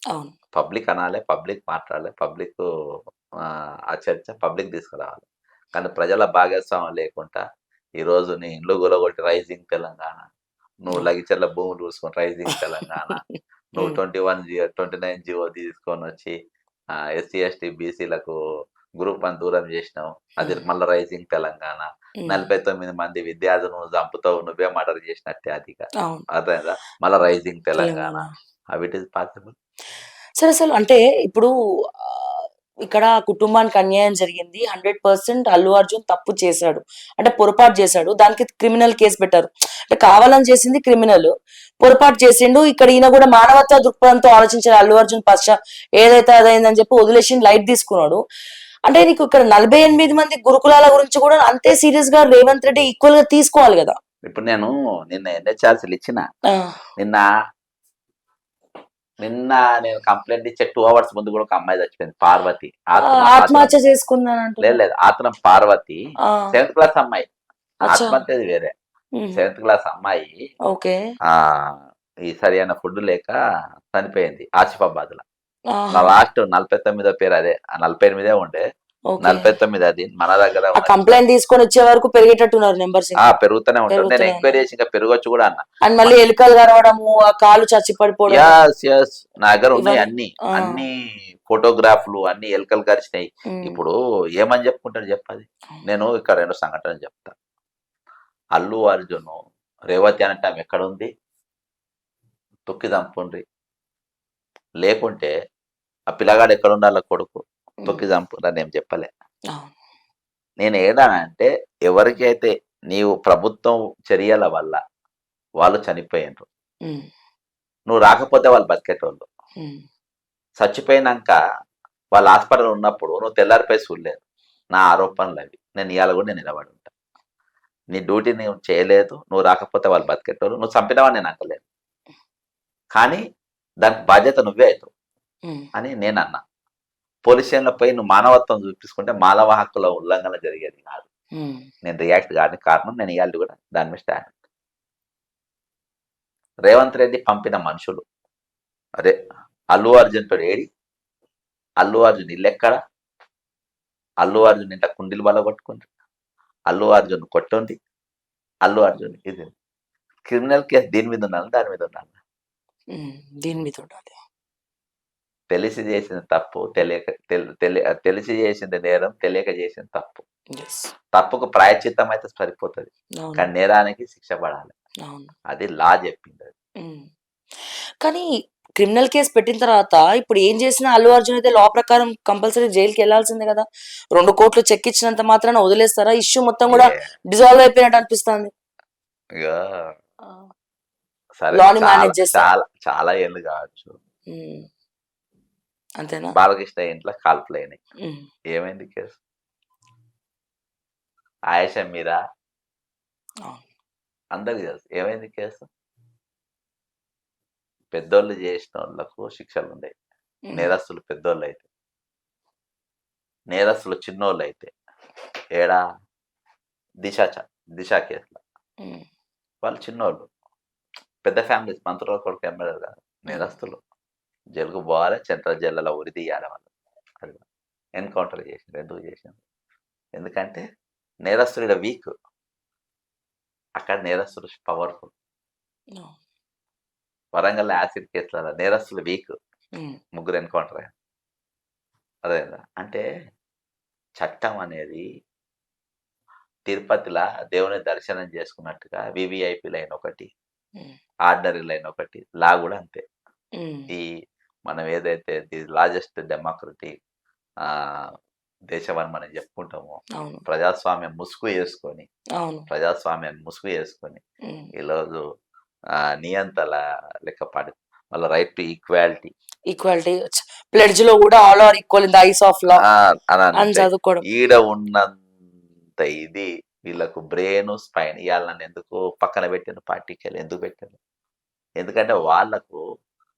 [SPEAKER 1] అవును,
[SPEAKER 2] పబ్లిక్ అనాలి, పబ్లిక్ మాట్లాడాలి, పబ్లిక్ ఆ చర్చ పబ్లిక్ తీసుకురావాలి. కానీ ప్రజల భాగస్వామ్యం లేకుండా ఈరోజు నీ ఇండ్లు గులగొట్టి రైజింగ్ తెలంగాణ, నువ్వు
[SPEAKER 1] అవును.
[SPEAKER 2] లగిచర్ల భూములు చూసుకొని రైజింగ్ తెలంగాణ, నువ్వు
[SPEAKER 1] ఉమ్,
[SPEAKER 2] 29 జీవో తీసుకొని వచ్చి ఎస్సీ ఎస్టీ బీసీలకు గ్రూప్ 1 దూరం చేసినావు, అది
[SPEAKER 1] ఉమ్,
[SPEAKER 2] మళ్ళీ రైజింగ్ తెలంగాణ.
[SPEAKER 1] ఉమ్,
[SPEAKER 2] 49 మంది విద్యార్థులు నువ్వు చంపుతావు, నువ్వే మర్డర్ చేసినట్టే అదిగా,
[SPEAKER 1] అవును,
[SPEAKER 2] అర్థమైందా? మళ్ళీ rising Telangana.
[SPEAKER 1] Telangana.
[SPEAKER 2] How it is possible?
[SPEAKER 1] సరే అసలు అంటే ఇప్పుడు ఆ, ఇక్కడ కుటుంబానికి అన్యాయం జరిగింది, 100% అల్లు అర్జున్ తప్పు చేశాడు, అంటే పొరపాటు చేశాడు, దానికి క్రిమినల్ కేసు పెట్టారు. అంటే కావాలని చేసింది క్రిమినల్, పొరపాటు చేసిండు. ఇక్కడ ఈయన కూడా మానవతా దృక్పథంతో ఆలోచించిన అల్లు అర్జున్ ఏదైతే అదైందని చెప్పి వదిలేసి లైట్ తీసుకున్నాడు. అంటే నీకు ఇక్కడ 48 మంది గురుకులాల గురించి కూడా అంతే సీరియస్ గా రేవంత్ రెడ్డి ఈక్వల్ గా తీసుకోవాలి కదా.
[SPEAKER 2] ఇప్పుడు నేను నిన్న ఎన్ని ఛార్జీలు ఇచ్చిన,
[SPEAKER 1] ఆ,
[SPEAKER 2] నిన్న నిన్న నేను కంప్లైంట్ ఇచ్చే 2 hours ముందు కూడా ఒక అమ్మాయి చచ్చిపోయింది, పార్వతి.
[SPEAKER 1] ఆత్మహత్య చేసుకున్నాను.
[SPEAKER 2] లేదు, ఆత్రం పార్వతి, 7th class అమ్మాయి.
[SPEAKER 1] అచ్చా.
[SPEAKER 2] ఆత్మహత్యది వేరే, 7th class అమ్మాయి.
[SPEAKER 1] ఓకే.
[SPEAKER 2] ఆ ఈ సరైన ఫుడ్ లేక చనిపోయింది ఆసిఫాబాద్ లో. నా లాస్ట్ 49వ పేరు అదే, 48 ఉండే, 49 అది మన దగ్గర
[SPEAKER 1] కంప్లైంట్ తీసుకొని వచ్చే వరకు పెరిగేటట్టున్నారు నెంబర్స్.
[SPEAKER 2] పెరుగుతూనే ఉంటుంది. నేను ఎంక్వైరీ చేసి ఇంకా పెరగొచ్చు కూడా అన్న.
[SPEAKER 1] అండ్ మళ్ళీ ఎలుకలు కరవడము, ఆ కాలు చచ్చి పడిపోవడం.
[SPEAKER 2] నా దగ్గర ఉన్నాయి అన్ని ఫోటోగ్రాఫ్లు, అన్ని ఎలుకలు కరిచినాయి. ఇప్పుడు ఏమని చెప్పుకుంటాడు చెప్పది. నేను ఇక్కడ 2 సంఘటనలు చెప్తా. అల్లు అర్జున్ రేవతి అంటే ఆమె ఎక్కడ ఉంది, తొక్కి చంపుండ్రి, లేకుంటే ఆ పిల్లగాడు ఎక్కడ ఉండాల కొడుకు, తొక్కి చంపుండ్రి అని ఏం చెప్పలే. నేను ఏడానంటే ఎవరికైతే నీవు ప్రభుత్వం చర్యల వల్ల వాళ్ళు చనిపోయినరు, నువ్వు రాకపోతే వాళ్ళు బతికేటోళ్ళు, చచ్చిపోయినాక వాళ్ళ హాస్పిటల్ ఉన్నప్పుడు నువ్వు తెల్లారిపోయి చూడలేదు. నా ఆరోపణలు అవి. నేను ఇవాళ కూడా నేను నిలబడి ఉంటా. నీ డ్యూటీ నువ్వు చేయలేదు, నువ్వు రాకపోతే వాళ్ళు బతికేటోళ్ళు, నువ్వు చంపినవని నేను అంటలేదు, కానీ దానికి బాధ్యత నువ్వే అవుతావు అని నేను అన్నా. పోలీస్ స్టేషన్లో పోయి నువ్వు మానవత్వం చూపించుకుంటే మానవ హక్కుల ఉల్లంఘన జరిగేది కాదు. నేను రియాక్ట్ కాని కారణం నేను ఇవాళ కూడా దాని మీద స్టాండ్. రేవంత్ రెడ్డి పంపిన మనుషులు అదే అల్లు అర్జున్ తోడు ఏడి, అల్లు అర్జున్ ఇల్లు ఎక్కడ, అల్లు అర్జున్ ఇంత కుండీలు బల కొట్టుకుంది, అల్లు అర్జున్ కొట్టుంది, అల్లు అర్జున్ ఇది క్రిమినల్ కేసు దీని మీద ఉన్నాను, దాని మీద ఉన్నాను.
[SPEAKER 1] దీని మీద ఉండాలి.
[SPEAKER 2] తెలిసి చేసిన తప్పు తెలియక, తెలిసి చేసింది నేరం, తెలియక చేసిన తప్పు. తప్పుకు ప్రాయశ్చిత్తం అయితే సరిపోతుంది, కానీ నేరానికి శిక్ష పడాలి. అది లా చెప్పింది.
[SPEAKER 1] కానీ క్రిమినల్ కేసు పెట్టిన తర్వాత ఇప్పుడు ఏం చేసినా అల్లు అర్జున్ అయితే లా ప్రకారం కంపల్సరీ జైలుకి వెళ్లాల్సిందే కదా. 2 కోట్లు చెక్ ఇచ్చినంత మాత్రాన వదిలేస్తారా? ఇష్యూ మొత్తం కూడా డిజాల్వ్ అయిపోయినట్టు అనిపిస్తుంది.
[SPEAKER 2] చాలా ఏళ్ళు కావచ్చు.
[SPEAKER 1] అంతేనా?
[SPEAKER 2] బాలకృష్ణ ఇంట్లో కాల్పులైనాయి. ఏమైంది కేసు? ఆయేషా మీరా అందరికి తెలుసు ఏమైంది కేసు. పెద్దోళ్ళు చేసిన వాళ్ళకు శిక్షలు ఉన్నాయి. నేరస్తులు పెద్దోళ్ళు అయితే, నేరస్తులు చిన్నోళ్ళు అయితే ఏడా దిశ కేసులో వాళ్ళు చిన్నోళ్ళు, పెద్ద ఫ్యామిలీస్, మంత్రుల కొడుకు ఎమ్మెల్యేలు కాదు, నేరస్తులు జైలుకు పోవాలి, సెంట్రల్ జైల్లో ఉరి తీయాలి. వాళ్ళు అది ఎన్కౌంటర్ చేసింది. ఎందుకు చేసింది? ఎందుకంటే నేరస్తుడు వీక్, అక్కడ నేరస్తుడు పవర్ఫుల్. వరంగల్ యాసిడ్ కేసులలో నేరస్తులు వీక్, 3 ఎన్కౌంటర్ అయ్యారు. అదే అంటే చట్టం అనేది తిరుపతిలో దేవుని దర్శనం చేసుకున్నట్టుగా వివిఐపి లైన్ ఒకటి, ఆర్డినరీ లైన్ ఒకటి, లా కూడా అంతే. ఈ మనం ఏదైతే ది లార్జెస్ట్ డెమోక్రటిక్ దేశం అని మనం చెప్పుకుంటామో, ప్రజాస్వామ్యం ముసుగు వేసుకొని ఈరోజు నియంతల లెక్క పడి వాళ్ళ రైట్ టు ఈక్వాలిటీ
[SPEAKER 1] ప్లెడ్జ్ లో కూడా all are equal in the eyes of law అని చదువుకోవడం.
[SPEAKER 2] ఈడ ఉన్నంత ఇది వీళ్ళకు బ్రెయిన్ స్పైన్. ఇవాళ నన్ను ఎందుకు పక్కన పెట్టాను, పార్టీకి ఎందుకు పెట్టాను? ఎందుకంటే వాళ్ళకు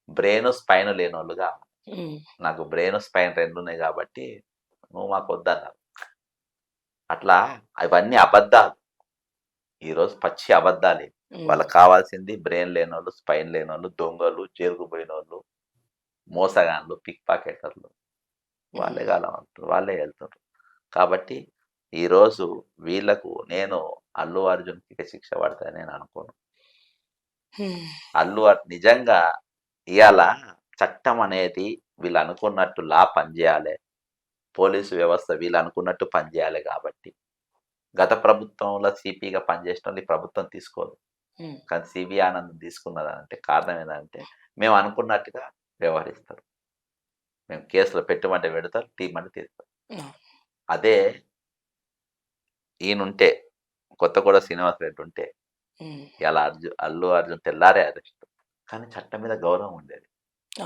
[SPEAKER 2] బ్రెయిన్ స్పైన్ లేని వాళ్ళు కావాలి. నాకు బ్రెయిన్ స్పైన్ 2 ఉన్నాయి కాబట్టి నువ్వు మాకు వద్దన్నారు. అట్లా అవన్నీ అబద్ధాలు, ఈరోజు పచ్చి అబద్ధాలు. వాళ్ళకి కావాల్సింది బ్రెయిన్ లేని వాళ్ళు, స్పైన్ లేని వాళ్ళు, దొంగలు, జైలుకు పోయిన వాళ్ళు, మోసగాన్లు, పిక్ పాకెటర్లు, వాళ్ళే కావాలంటారు, వాళ్ళే వెళ్తారు. కాబట్టి ఈరోజు వీళ్ళకు నేను అల్లు అర్జున్కి శిక్ష పడతాయని నేను అనుకోను. నిజంగా ఇవాళ చట్టం అనేది వీళ్ళు అనుకున్నట్టు లా పనిచేయాలి, పోలీసు వ్యవస్థ వీళ్ళు అనుకున్నట్టు పనిచేయాలి. కాబట్టి గత ప్రభుత్వంలో సిపిగా పనిచేసిన వాళ్ళు ఈ ప్రభుత్వం తీసుకోదు, కానీ సిబి ఆనంద్ తీసుకున్నదంటే కారణం ఏంటంటే మేము అనుకున్నట్టుగా వ్యవహరిస్తారు. మేము కేసులో పెట్టమంటే పెడతారు, తీయమంటే తీస్తారు. అదే ఈయనుంటే, కొత్తగూడ శ్రీనివాస్ రెడ్డి ఉంటే
[SPEAKER 1] ఉమ్,
[SPEAKER 2] ఇలా అల్లు అర్జున్ తెల్లారే అరెస్ట్, కానీ చట్టం మీద గౌరవం ఉండేది.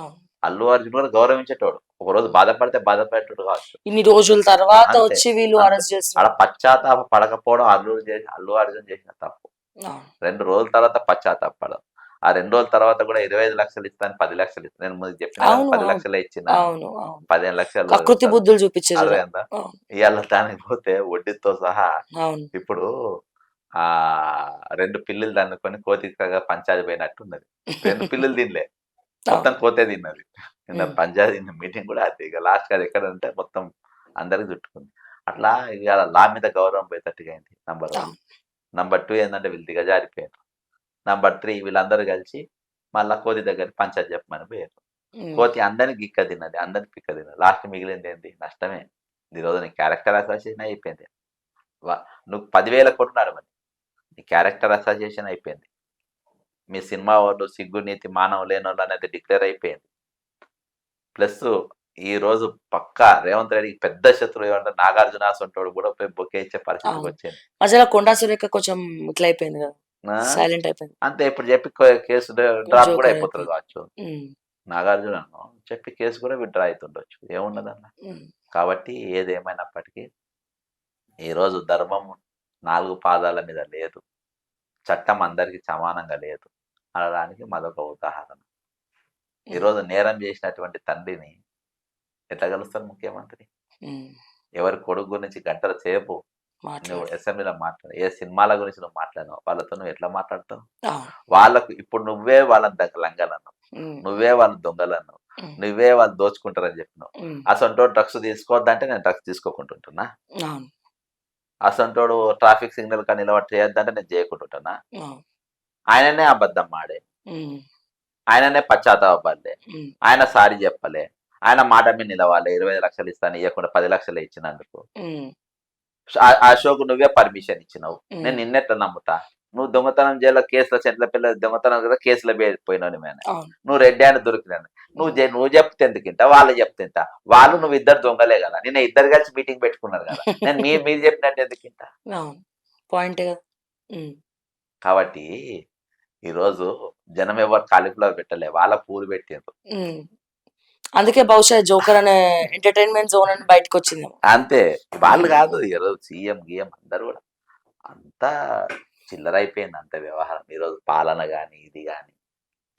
[SPEAKER 1] అవును.
[SPEAKER 2] అల్లు అర్జున్ కూడా గౌరవించేటోడు, ఒకరోజు బాధపడితే బాధపడేటోడు కావచ్చు.
[SPEAKER 1] ఇన్ని రోజుల తర్వాత
[SPEAKER 2] అంతే
[SPEAKER 1] వచ్చి వీళ్ళు
[SPEAKER 2] అంతే.
[SPEAKER 1] అరెస్ట్
[SPEAKER 2] ఆడ
[SPEAKER 1] చేస్తున్నారు.
[SPEAKER 2] పశ్చాత్తాప పడకపోవడం అల్లు అర్జున్ చేసిన తప్పు.
[SPEAKER 1] అవును.
[SPEAKER 2] 2 రోజుల తర్వాత పశ్చాత్తాపడం. ఆ 2 రోజుల తర్వాత కూడా 25 లక్షలు ఇస్తాను, 10 లక్షలు ఇస్తాను. నేను ముందు చెప్పిన కదా,
[SPEAKER 1] అవును.
[SPEAKER 2] 10
[SPEAKER 1] అవును.
[SPEAKER 2] లక్షలే ఇచ్చినాను,
[SPEAKER 1] అవును. అవును.
[SPEAKER 2] 15 లక్షలు
[SPEAKER 1] కకృతి బుద్ధులు చూపించారు చూడ.
[SPEAKER 2] అర్థమైందా?
[SPEAKER 1] అవును.
[SPEAKER 2] ఇవాళ దానికి పోతే వడ్డీతో సహా
[SPEAKER 1] అవును.
[SPEAKER 2] ఇప్పుడు ఆ 2 పిల్లులు దన్నుకొని కోతిగా పంచాయతీ పోయినట్టున్నది. 2 పిల్లులు తినలే, మొత్తం
[SPEAKER 1] అవును.
[SPEAKER 2] కోతే తిన్నది. నిన్న
[SPEAKER 1] ఉమ్,
[SPEAKER 2] పంచాయతీ మీటింగ్ కూడా అది. ఇక లాస్ట్ అది ఎక్కడంటే మొత్తం అందరికి చుట్టుకుంది. అట్లా ఇవాళ లా మీద గౌరవం పోయేటట్టుగా అయింది. నంబర్ 1.
[SPEAKER 1] అవును.
[SPEAKER 2] నంబర్ 2 ఏంటంటే వీళ్ళు దిగజారిపోయారు. నంబర్ 3 వీళ్ళందరూ కలిసి మళ్ళా కోతి దగ్గర పంచాయతీ చెప్పమని పోయారు.
[SPEAKER 1] ఉమ్,
[SPEAKER 2] కోతి అందరిని గిక్క తిన్నది, అందరిని పిక్క తిన్నది. లాస్ట్ మిగిలింది ఏంటి? నష్టమే. ఈరోజు నీ క్యారెక్టర్ అసోసియేషన్ అయిపోయింది. నువ్వు 10,000 కోట్లు అడవని, నీ క్యారెక్టర్ అసోసియేషన్ అయిపోయింది. మీ సినిమా వాళ్ళు సిగ్గు నీతి మానవ లేనోళ్ళు అనేది డిక్లేర్ అయిపోయింది. ప్లస్ ఈ రోజు పక్కా రేవంత్ రెడ్డికి పెద్ద శత్రువు ఏమంటే నాగార్జున అసంటోడు కూడా పోయి బొకే ఇచ్చే పరిస్థితికి
[SPEAKER 1] అవును.
[SPEAKER 2] వచ్చింది.
[SPEAKER 1] మధ్యలో కొండా సురేఖ కొంచెం ఇట్లా అయిపోయింది కదా,
[SPEAKER 2] ఆ?
[SPEAKER 1] సైలెంట్ అయిపోయింది.
[SPEAKER 2] అంతే, ఇప్పుడు చెప్పి కేసు డ్రాప్ కూడా
[SPEAKER 1] జోకర్
[SPEAKER 2] అయిపోతుంది
[SPEAKER 1] అయిపోయింది.
[SPEAKER 2] కావచ్చు.
[SPEAKER 1] ఉమ్,
[SPEAKER 2] నాగార్జునను చెప్పి కేసు కూడా విత్డ్రా అవుతుండొచ్చు, ఏమున్నదన్న.
[SPEAKER 1] ఉమ్,
[SPEAKER 2] కాబట్టి ఏదేమైనప్పటికీ ఈరోజు ధర్మం 4 పాదాల మీద లేదు, చట్టం అందరికీ సమానంగా లేదు అనడానికి మరొక ఉదాహరణ. ఈరోజు నేరం చేసినటువంటి తండ్రిని ఎట్లా కలుస్తారు ముఖ్యమంత్రి?
[SPEAKER 1] ఉమ్,
[SPEAKER 2] ఎవరి కొడుకు గురించి గంటల సేపు నువ్వు
[SPEAKER 1] మాట్లాడు.
[SPEAKER 2] అసెంబ్లీలో మాట్లాడు, ఏ సినిమాల గురించి నువ్వు మాట్లాడినావు, వాళ్ళతో నువ్వు ఎట్లా మాట్లాడతావు?
[SPEAKER 1] అవును.
[SPEAKER 2] వాళ్ళకు ఇప్పుడు నువ్వే వాళ్ళని లంగలన్నావు,
[SPEAKER 1] ఉమ్,
[SPEAKER 2] నువ్వే వాళ్ళు దొంగలన్నావు,
[SPEAKER 1] ఉమ్,
[SPEAKER 2] నువ్వే వాళ్ళు దోచుకుంటారని చెప్పినావు.
[SPEAKER 1] ఉమ్,
[SPEAKER 2] అసంటోడు డ్రగ్స్ తీసుకోవద్దంటే నేను డ్రగ్స్ తీసుకోకుంటుంటున్నా,
[SPEAKER 1] అవును.
[SPEAKER 2] అసంటోడు ట్రాఫిక్ సిగ్నల్ కానీ నిలబడి చేయొద్దంటే నేను చేయకుంటుంటున్నా.
[SPEAKER 1] అవును.
[SPEAKER 2] ఆయననే అబద్ధం ఆడే,
[SPEAKER 1] ఉమ్,
[SPEAKER 2] ఆయననే పశ్చాత్తాపడలే,
[SPEAKER 1] ఉమ్,
[SPEAKER 2] ఆయన సారీ చెప్పలే, ఆయన మాట మీద నిలవాలి. 25 లక్షలు ఇస్తాను ఇవ్వకుండా 10 లక్షలు ఇచ్చినందుకు
[SPEAKER 1] ఉమ్,
[SPEAKER 2] ఆ షోకు నువ్వే పర్మిషన్ ఇచ్చినావు.
[SPEAKER 1] ఉమ్,
[SPEAKER 2] నేను నిన్నెట్లా నమ్ముతా? నువ్వు దొంగతనం జైల్లో కేసులో చెట్ల పిల్ల దొంగతనం కదా కేసులో పోయినావు మేము.
[SPEAKER 1] అవును.
[SPEAKER 2] నువ్వు రెడ్డి అని దొరికినాను. నువ్వు చెప్తే ఎందుకింత, వాళ్ళు చెప్తే ఇంత. వాళ్ళు నువ్వు ఇద్దరు దొంగలే కదా, నిన్న ఇద్దరు కలిసి మీటింగ్ పెట్టుకున్నారు కదా, నేను మీరు చెప్పినట్టు ఎందుకింత?
[SPEAKER 1] అవును. పాయింట్ కదా. ఉమ్,
[SPEAKER 2] కాబట్టి ఈరోజు జనం ఎవరు కాలిఫ్లవర్ పెట్టలే, వాళ్ళ పూలు పెట్టారు.
[SPEAKER 1] ఉమ్. అందుకే బహుశా జోకర్ అనే ఎంటర్టైన్మెంట్ జోన్ అని బయటకు వచ్చిందేమో.
[SPEAKER 2] అంతే, వాళ్ళు కాదు ఈరోజు సీఎం గిఎం అందరు కూడా అంతా చిల్లర అయిపోయింది అంత వ్యవహారం. ఈరోజు పాలన కానీ ఇది కానీ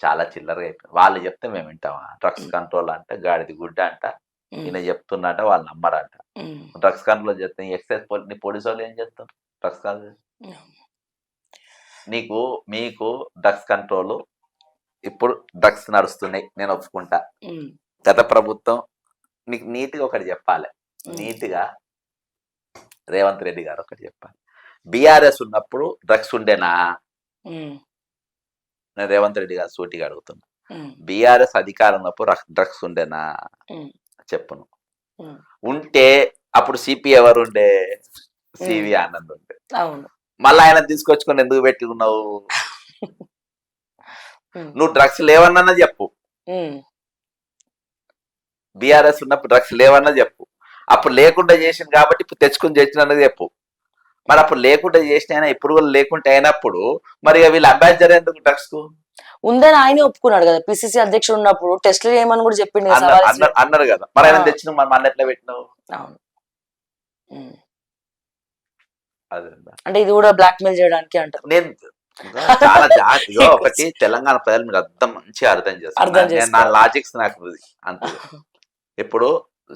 [SPEAKER 2] చాలా చిల్లరగా అయిపోయింది. వాళ్ళు చెప్తే మేము వింటామా? డ్రగ్స్ కంట్రోల్ అంటే గాడిది గుడ్డ అంట,
[SPEAKER 1] ఉమ్,
[SPEAKER 2] ఈయన చెప్తున్నట్ట వాళ్ళు నమ్మరంట.
[SPEAKER 1] ఉమ్,
[SPEAKER 2] డ్రగ్స్ కంట్రోల్ చెప్తే ఎక్సైజ్ పోలీసు వాళ్ళు ఏం చేస్తారు? డ్రగ్స్ కంట్రోల్ మీకు డ్రగ్స్ కంట్రోల్ ఇప్పుడు డ్రగ్స్ నడుస్తున్నాయి, నేను ఒప్పుకుంటా.
[SPEAKER 1] ఉమ్,
[SPEAKER 2] గత ప్రభుత్వం నీకు నీట్గా ఒకటి చెప్పాలి,
[SPEAKER 1] ఉమ్,
[SPEAKER 2] నీట్గా రేవంత్ రెడ్డి గారు ఒకటి చెప్పాలి. బీఆర్ఎస్ ఉన్నప్పుడు డ్రగ్స్ ఉండేనా?
[SPEAKER 1] ఉమ్,
[SPEAKER 2] నేను రేవంత్ రెడ్డి గారు సూటిగా అడుగుతున్నా.
[SPEAKER 1] ఉమ్,
[SPEAKER 2] బీఆర్ఎస్ అధికారం ఉన్నప్పుడు డ్రగ్స్ ఉండేనా?
[SPEAKER 1] ఉమ్,
[SPEAKER 2] చెప్పును.
[SPEAKER 1] ఉమ్,
[SPEAKER 2] ఉంటే అప్పుడు సిపి ఎవరు ఉండే? సివి ఆనంద్ ఉండే.
[SPEAKER 1] అవును.
[SPEAKER 2] మళ్ళీ ఆయన తీసుకొచ్చుకొని ఎందుకు పెట్టుకున్నావు?
[SPEAKER 1] ఉమ్,
[SPEAKER 2] నువ్వు డ్రగ్స్ లేవన్నా చెప్పు.
[SPEAKER 1] ఉమ్,
[SPEAKER 2] బీఆర్ఎస్ ఉన్నప్పుడు డ్రగ్స్ లేవన్నా చెప్పు. అప్పుడు లేకుండా చేసింది కాబట్టి ఇప్పుడు తెచ్చుకుని చేసినది చెప్పు. మరి అప్పుడు లేకుండా చేసిన ఇప్పుడు కూడా లేకుండా అయినప్పుడు మరి వీళ్ళు అంబాసిడర్ ఎందుకు డ్రగ్స్ కు?
[SPEAKER 1] ఉందని ఆయనే ఒప్పుకున్నాడు కదా, పిసిసి అధ్యక్షుడు ఉన్నప్పుడు టెస్టులు చేయమని కూడా చెప్పిండు కదా, సవాల్ విసిరాడు.
[SPEAKER 2] అన్నారు కదా, మరి ఆయన తెచ్చిన మన ఎట్లా పెట్టినావు?
[SPEAKER 1] అవును. ఉమ్.
[SPEAKER 2] అదే
[SPEAKER 1] అంటే ఇది కూడా బ్లాక్ మెయిల్ చేయడానికి అంటారు.
[SPEAKER 2] నేను చాలా జాగ్రత్తగా ఒకటి తెలంగాణ ప్రజలు మీరు అర్థం మంచిగా అర్థం చేస్తారు. నేను నా లాజిక్స్ నాకు అంత. ఇప్పుడు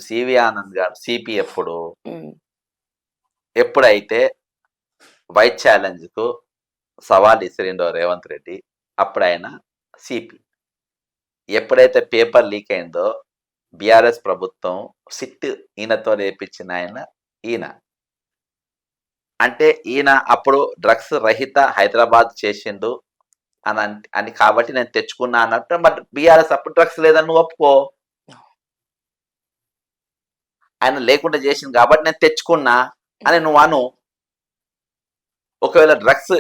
[SPEAKER 2] సివి ఆనంద్ గారు సిపి ఎప్పుడైతే వైట్ ఛాలెంజ్ కు సవాల్ ఇసిరిండో రేవంత్ రెడ్డి, అప్పుడు ఆయన సిపి. ఎప్పుడైతే పేపర్ లీక్ అయిందో బీఆర్ఎస్ ప్రభుత్వం సిట్ ఈయనతో వేయించిన ఈయన. అంటే ఈయన అప్పుడు డ్రగ్స్ రహిత హైదరాబాద్ చేసిండు అని కాబట్టి నేను తెచ్చుకున్నా అన్నట్టు. బట్ బీఆర్ఎస్ అప్పుడు డ్రగ్స్ లేదని నువ్వు ఒప్పుకో. ఆయన లేకుండా చేసింది కాబట్టి నేను తెచ్చుకున్నా అని నువ్వు అను. ఒకవేళ డ్రగ్స్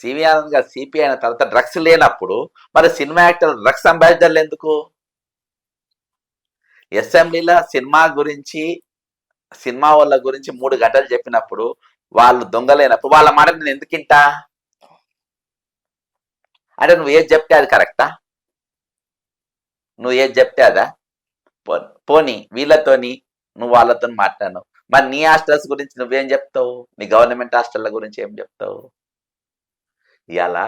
[SPEAKER 2] సివి ఆనంద్ గారు సిపి అయిన తర్వాత డ్రగ్స్ లేనప్పుడు మరి సినిమా యాక్టర్ డ్రగ్స్ అంబాసిడర్లు ఎందుకు? అసెంబ్లీలో సినిమా గురించి సినిమా వాళ్ళ గురించి 3 గంటలు చెప్పినప్పుడు వాళ్ళు దొంగలేనప్పుడు వాళ్ళ మాట నేను ఎందుకు ఇంటా? అంటే నువ్వు ఏది చెప్తే అది కరెక్టా? నువ్వు ఏది చెప్తే అదా? పోనీ వీళ్ళతోని నువ్వు వాళ్ళతో మాట్లాడను, మరి నీ హాస్టల్స్ గురించి నువ్వేం చెప్తావు? నీ గవర్నమెంట్ హాస్టల్ల గురించి ఏం చెప్తావు? ఇలా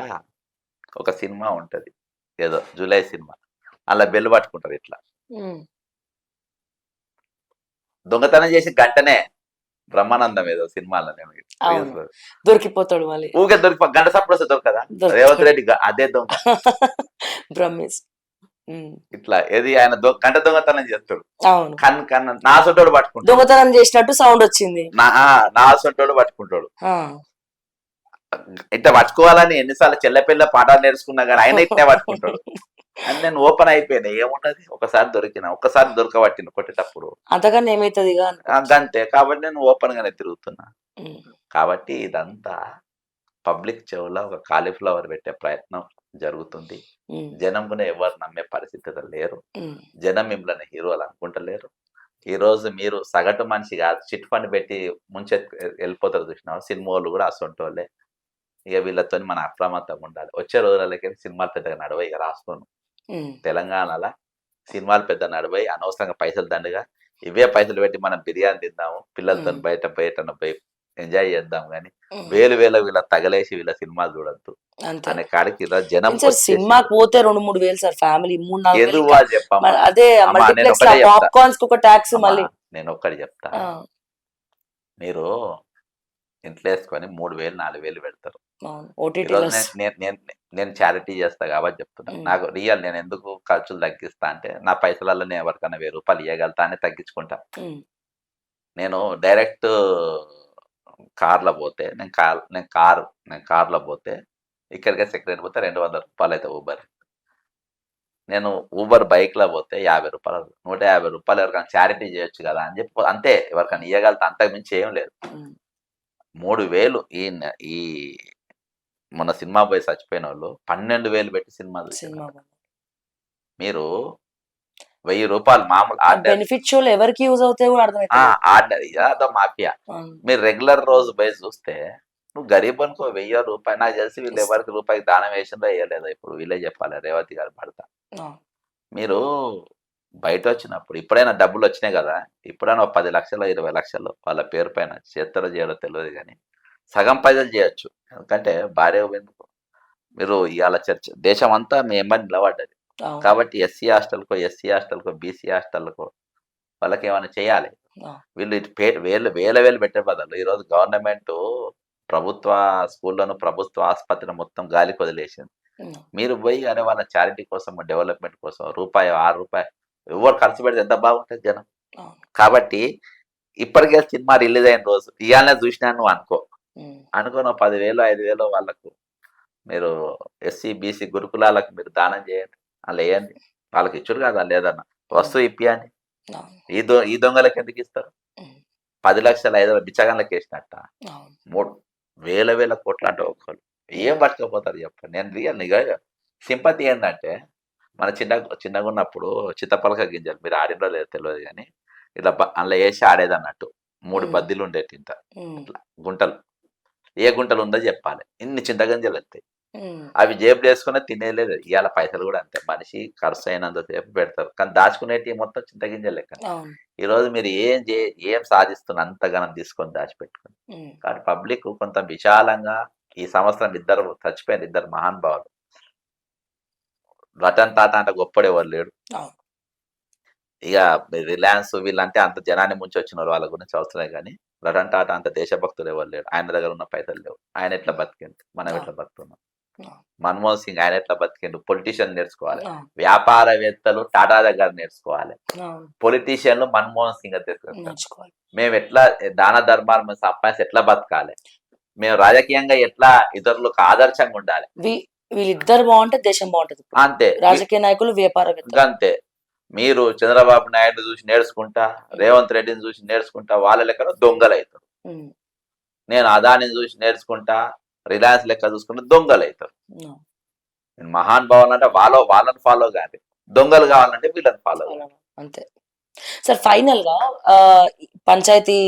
[SPEAKER 2] ఒక సినిమా ఉంటది, ఏదో జూలై సినిమా, అలా బెల్లు పట్టుకుంటారు ఇట్లా, దొంగతనం చేసి గంటనే బ్రహ్మానందం ఏదో సినిమాలో
[SPEAKER 1] అవును. దొరికిపోతాడు మళ్ళీ.
[SPEAKER 2] ఊకే దొరికి గంట సప్పుడు వస్తే దొరకదా? రేవంత్ రెడ్డి అదే దొంగ.
[SPEAKER 1] బ్రహ్మేశ్.
[SPEAKER 2] ఇట్లా ఏది ఆయన గంట దొంగతనం చేస్తాడు,
[SPEAKER 1] అవును.
[SPEAKER 2] కన్ను నా సొంటోడు పట్టుకుంటాడు,
[SPEAKER 1] దొంగతనం చేసినట్టు సౌండ్ వచ్చింది.
[SPEAKER 2] నా సొంటోడు పట్టుకుంటాడు. ఇట్లా పట్టుకోవాలని ఎన్నిసార్లు చెల్లెపిల్ల పాఠాలు నేర్చుకున్నా కానీ ఆయన ఇట్నే పట్టుకుంటాడు. అని నేను ఓపెన్ అయిపోయినా, ఏమున్నది ఒకసారి దొరికిన, ఒక్కసారి దొరకబట్టిన కొట్టేటప్పుడు
[SPEAKER 1] అంతకన్నా ఏమైతుంది
[SPEAKER 2] అంతే. కాబట్టి నేను ఓపెన్ గానే తిరుగుతున్నా. కాబట్టి ఇదంతా పబ్లిక్ చెవులో ఒక కాలీఫ్లవర్ పెట్టే ప్రయత్నం జరుగుతుంది. జనంకునే ఎవరు నమ్మే పరిస్థితులు లేరు. జనం మిమ్మల్ని హీరోలు అనుకుంటలేరు. ఈ రోజు మీరు సగటు మనిషి కాదు, చిట్ ఫండ్ పెట్టి ముంచె వెళ్ళిపోతారు చూసినావు, సినిమా వాళ్ళు కూడా అసొంటి వాళ్ళే. ఇక వీళ్ళతో మనం అప్రమత్తంగా ఉండాలి. వచ్చే రోజులకి సినిమాలు పెద్దగా నడవయి. ఇక రాసుకోను, తెలంగాణలో సినిమాలు పెద్ద నడవయి, అనవసరంగా పైసలు దండగా ఇవే పైసలు పెట్టి మనం బిర్యానీ తిందాము, పిల్లలతో బయట పోయి ఎంజాయ్ చేద్దాం, కానీ వేలు వీళ్ళ తగలేసి వీళ్ళ సినిమాలు చూడద్దు అనే కాడికి ఇలా జనం
[SPEAKER 1] సినిమాకి పోతే 2-3 వేలు సార్, ఫ్యామిలీ 3-4
[SPEAKER 2] ఎందువా చెప్పమ్మా.
[SPEAKER 1] అదే పాప్కార్న్స్ కు ట్యాక్స్ మళ్ళీ.
[SPEAKER 2] నేను ఒక్కటి చెప్తా, మీరు ఇంట్లో వేసుకొని 3,000-4,000 పెడతారు. నేను చారిటీ చేస్తా కాబట్టి చెప్తున్నా. నాకు రియల్, నేను ఎందుకు ఖర్చులు తగ్గిస్తా అంటే నా పైసలలో నేను ఎవరికైనా 1,000 రూపాయలు ఇవ్వగలుగుతా అని తగ్గించుకుంటా. నేను డైరెక్ట్ కార్లో పోతే, నేను కార్లో పోతే ఇక్కడికే సెక్రటరీ పోతే 200 రూపాయలు అయితే ఊబర్. నేను ఊబర్ బైక్లో పోతే 50 రూపాయలు, 150 రూపాయలు ఎవరికైనా చారిటీ చేయొచ్చు కదా అని చెప్పి అంతే, ఎవరికైనా ఇవ్వగలుగుతా, అంతకు మించి ఏం లేదు. 3,000 ఈ మొన్న సినిమా పోయి చచ్చిపోయిన వాళ్ళు 12,000 పెట్టి సినిమా చూసారు. మీరు 1,000 రూపాయలు మామూలు
[SPEAKER 1] బెనిఫిట్ షోలు ఎవరికి యూజ్ అవుతాయి కూడా అర్థమైతే
[SPEAKER 2] ఆర్డర్, అదో మాఫియా. మీరు రెగ్యులర్ రోజు పోయి చూస్తే నువ్వు గరీబ్ అనుకో 1,000 రూపాయలు, నాకు తెలిసి వీళ్ళు ఎవరికి రూపాయికి దానం వేసిందో వేయలేదో ఇప్పుడు వీళ్ళే చెప్పాలి, రేవతి గారు పడతా. మీరు బయట వచ్చినప్పుడు ఇప్పుడైనా డబ్బులు వచ్చినాయి కదా, ఇప్పుడైనా 10 లక్షలు 20 లక్షలు వాళ్ళ పేరు పైన చేస్తారో చేయడో తెలియదు, కానీ సగం పైసలు చేయొచ్చు. ఎందుకంటే భార్య ఎందుకు, మీరు ఇవాళ చర్చ దేశం అంతా మీ ఎమ్మని నిలబడ్డది కాబట్టి ఎస్సీ హాస్టల్కో బీసీ హాస్టల్కో వాళ్ళకి ఏమైనా చేయాలి. వీళ్ళు వేలు పెట్టే బదులు ఈరోజు గవర్నమెంట్ ప్రభుత్వ స్కూళ్ళను ప్రభుత్వ ఆసుపత్రిని మొత్తం గాలికి వదిలేసింది. మీరు పోయి అరే వాళ్ళ చారిటీ కోసం డెవలప్మెంట్ కోసం రూపాయి 6 రూపాయలు ఎవరు ఖర్చు పెడితే ఎంత బాగుంటుంది జనం. కాబట్టి ఇప్పటికే సినిమా రిలీజ్ అయిన రోజు ఇవాళనే చూసినా నువ్వు అనుకో 10,000 5,000 వాళ్ళకు మీరు ఎస్సీ బీసీ గురుకులాలకు మీరు దానం చేయండి, అలా వేయండి. వాళ్ళకి ఇచ్చుడు కాదా లేదన్న వస్తువు ఇప్పియండి. ఈ దొంగలకి ఎందుకు ఇస్తారు? 10 లక్షలు 5 బిచ్చగాళ్ళకి వేసినట్ట 3,000 కోట్లు అంటే ఒక్కరు ఏం పట్టుకపోతారు చెప్పండి. నేను రియల్ నిజంగా సింపతి ఏంటంటే మన చిన్నగా ఉన్నప్పుడు చిత్తపలక గింజలు మీరు ఆడినో లేదో తెలియదు, కానీ ఇట్లా అందులో వేసి ఆడేది అన్నట్టు 3 బద్దీలు ఉండేటి ఇంత ఇట్లా గుంటలు, ఏ గుంటలు ఉందో చెప్పాలి, ఇన్ని చింతగంజలు వస్తాయి. అవి జేబులు వేసుకునే తినేలేదు. ఇవాళ పైసలు కూడా అంతే, మనిషి ఖర్చు అయినంతసేపు పెడతారు, కానీ దాచుకునేటి మొత్తం చింతగింజలు లెక్క. ఈరోజు మీరు ఏం సాధిస్తున్న అంతగానం తీసుకొని దాచిపెట్టుకుని. కాబట్టి పబ్లిక్ కొంత విశాలంగా, ఈ సంవత్సరం చచ్చిపోయిన 2 మహానుభావులు, రతన్ టాటా అంటే గొప్పడేవారు లేడు. ఇక రిలయన్స్ వీళ్ళంటే అంత జనాన్ని ముంచి వచ్చిన వాళ్ళ గురించి అవసరమే, కానీ రతన్ టాటా అంత దేశభక్తులు ఎవరు లేడు. ఆయన దగ్గర ఉన్న పైసలు లేవు. ఆయన ఎట్లా బతికిండు, మనం ఎట్లా బతుకున్నాం. మన్మోహన్ సింగ్ ఆయన ఎట్లా బతికిండు, పొలిటీషియన్ నేర్చుకోవాలి. వ్యాపారవేత్తలు టాటా దగ్గర నేర్చుకోవాలి, పొలిటీషియన్లు మన్మోహన్ సింగ్ నేర్చుకోవాలి. మేము ఎట్లా దాన ధర్మాలు మేము సంపాదించి ఎట్లా బతకాలి, మేము రాజకీయంగా ఎట్లా ఇతరులకు ఆదర్శంగా ఉండాలి.
[SPEAKER 1] వీళ్ళిద్దరు బాగుంటే దేశం బాగుంటది. అంతే, రాజకీయ నాయకులు వ్యాపారవేత్తలు అంతే.
[SPEAKER 2] మీరు చంద్రబాబు నాయుడు చూసి నేర్చుకుంటా, రేవంత్ రెడ్డిని చూసి నేర్చుకుంటా వాళ్ళ లెక్కన దొంగలు అవుతారు. నేను అదానిని చూసి నేర్చుకుంటా, రిలయన్స్ లెక్క చూసుకుంటే దొంగలు అవుతారు. మహాన్ భావాలు అంటే వాళ్ళని ఫాలో కాదు, దొంగలు కావాలంటే వీళ్ళని ఫాలో కావాలి.
[SPEAKER 1] అంతే సార్. ఫైనల్ గా పంచాయతీ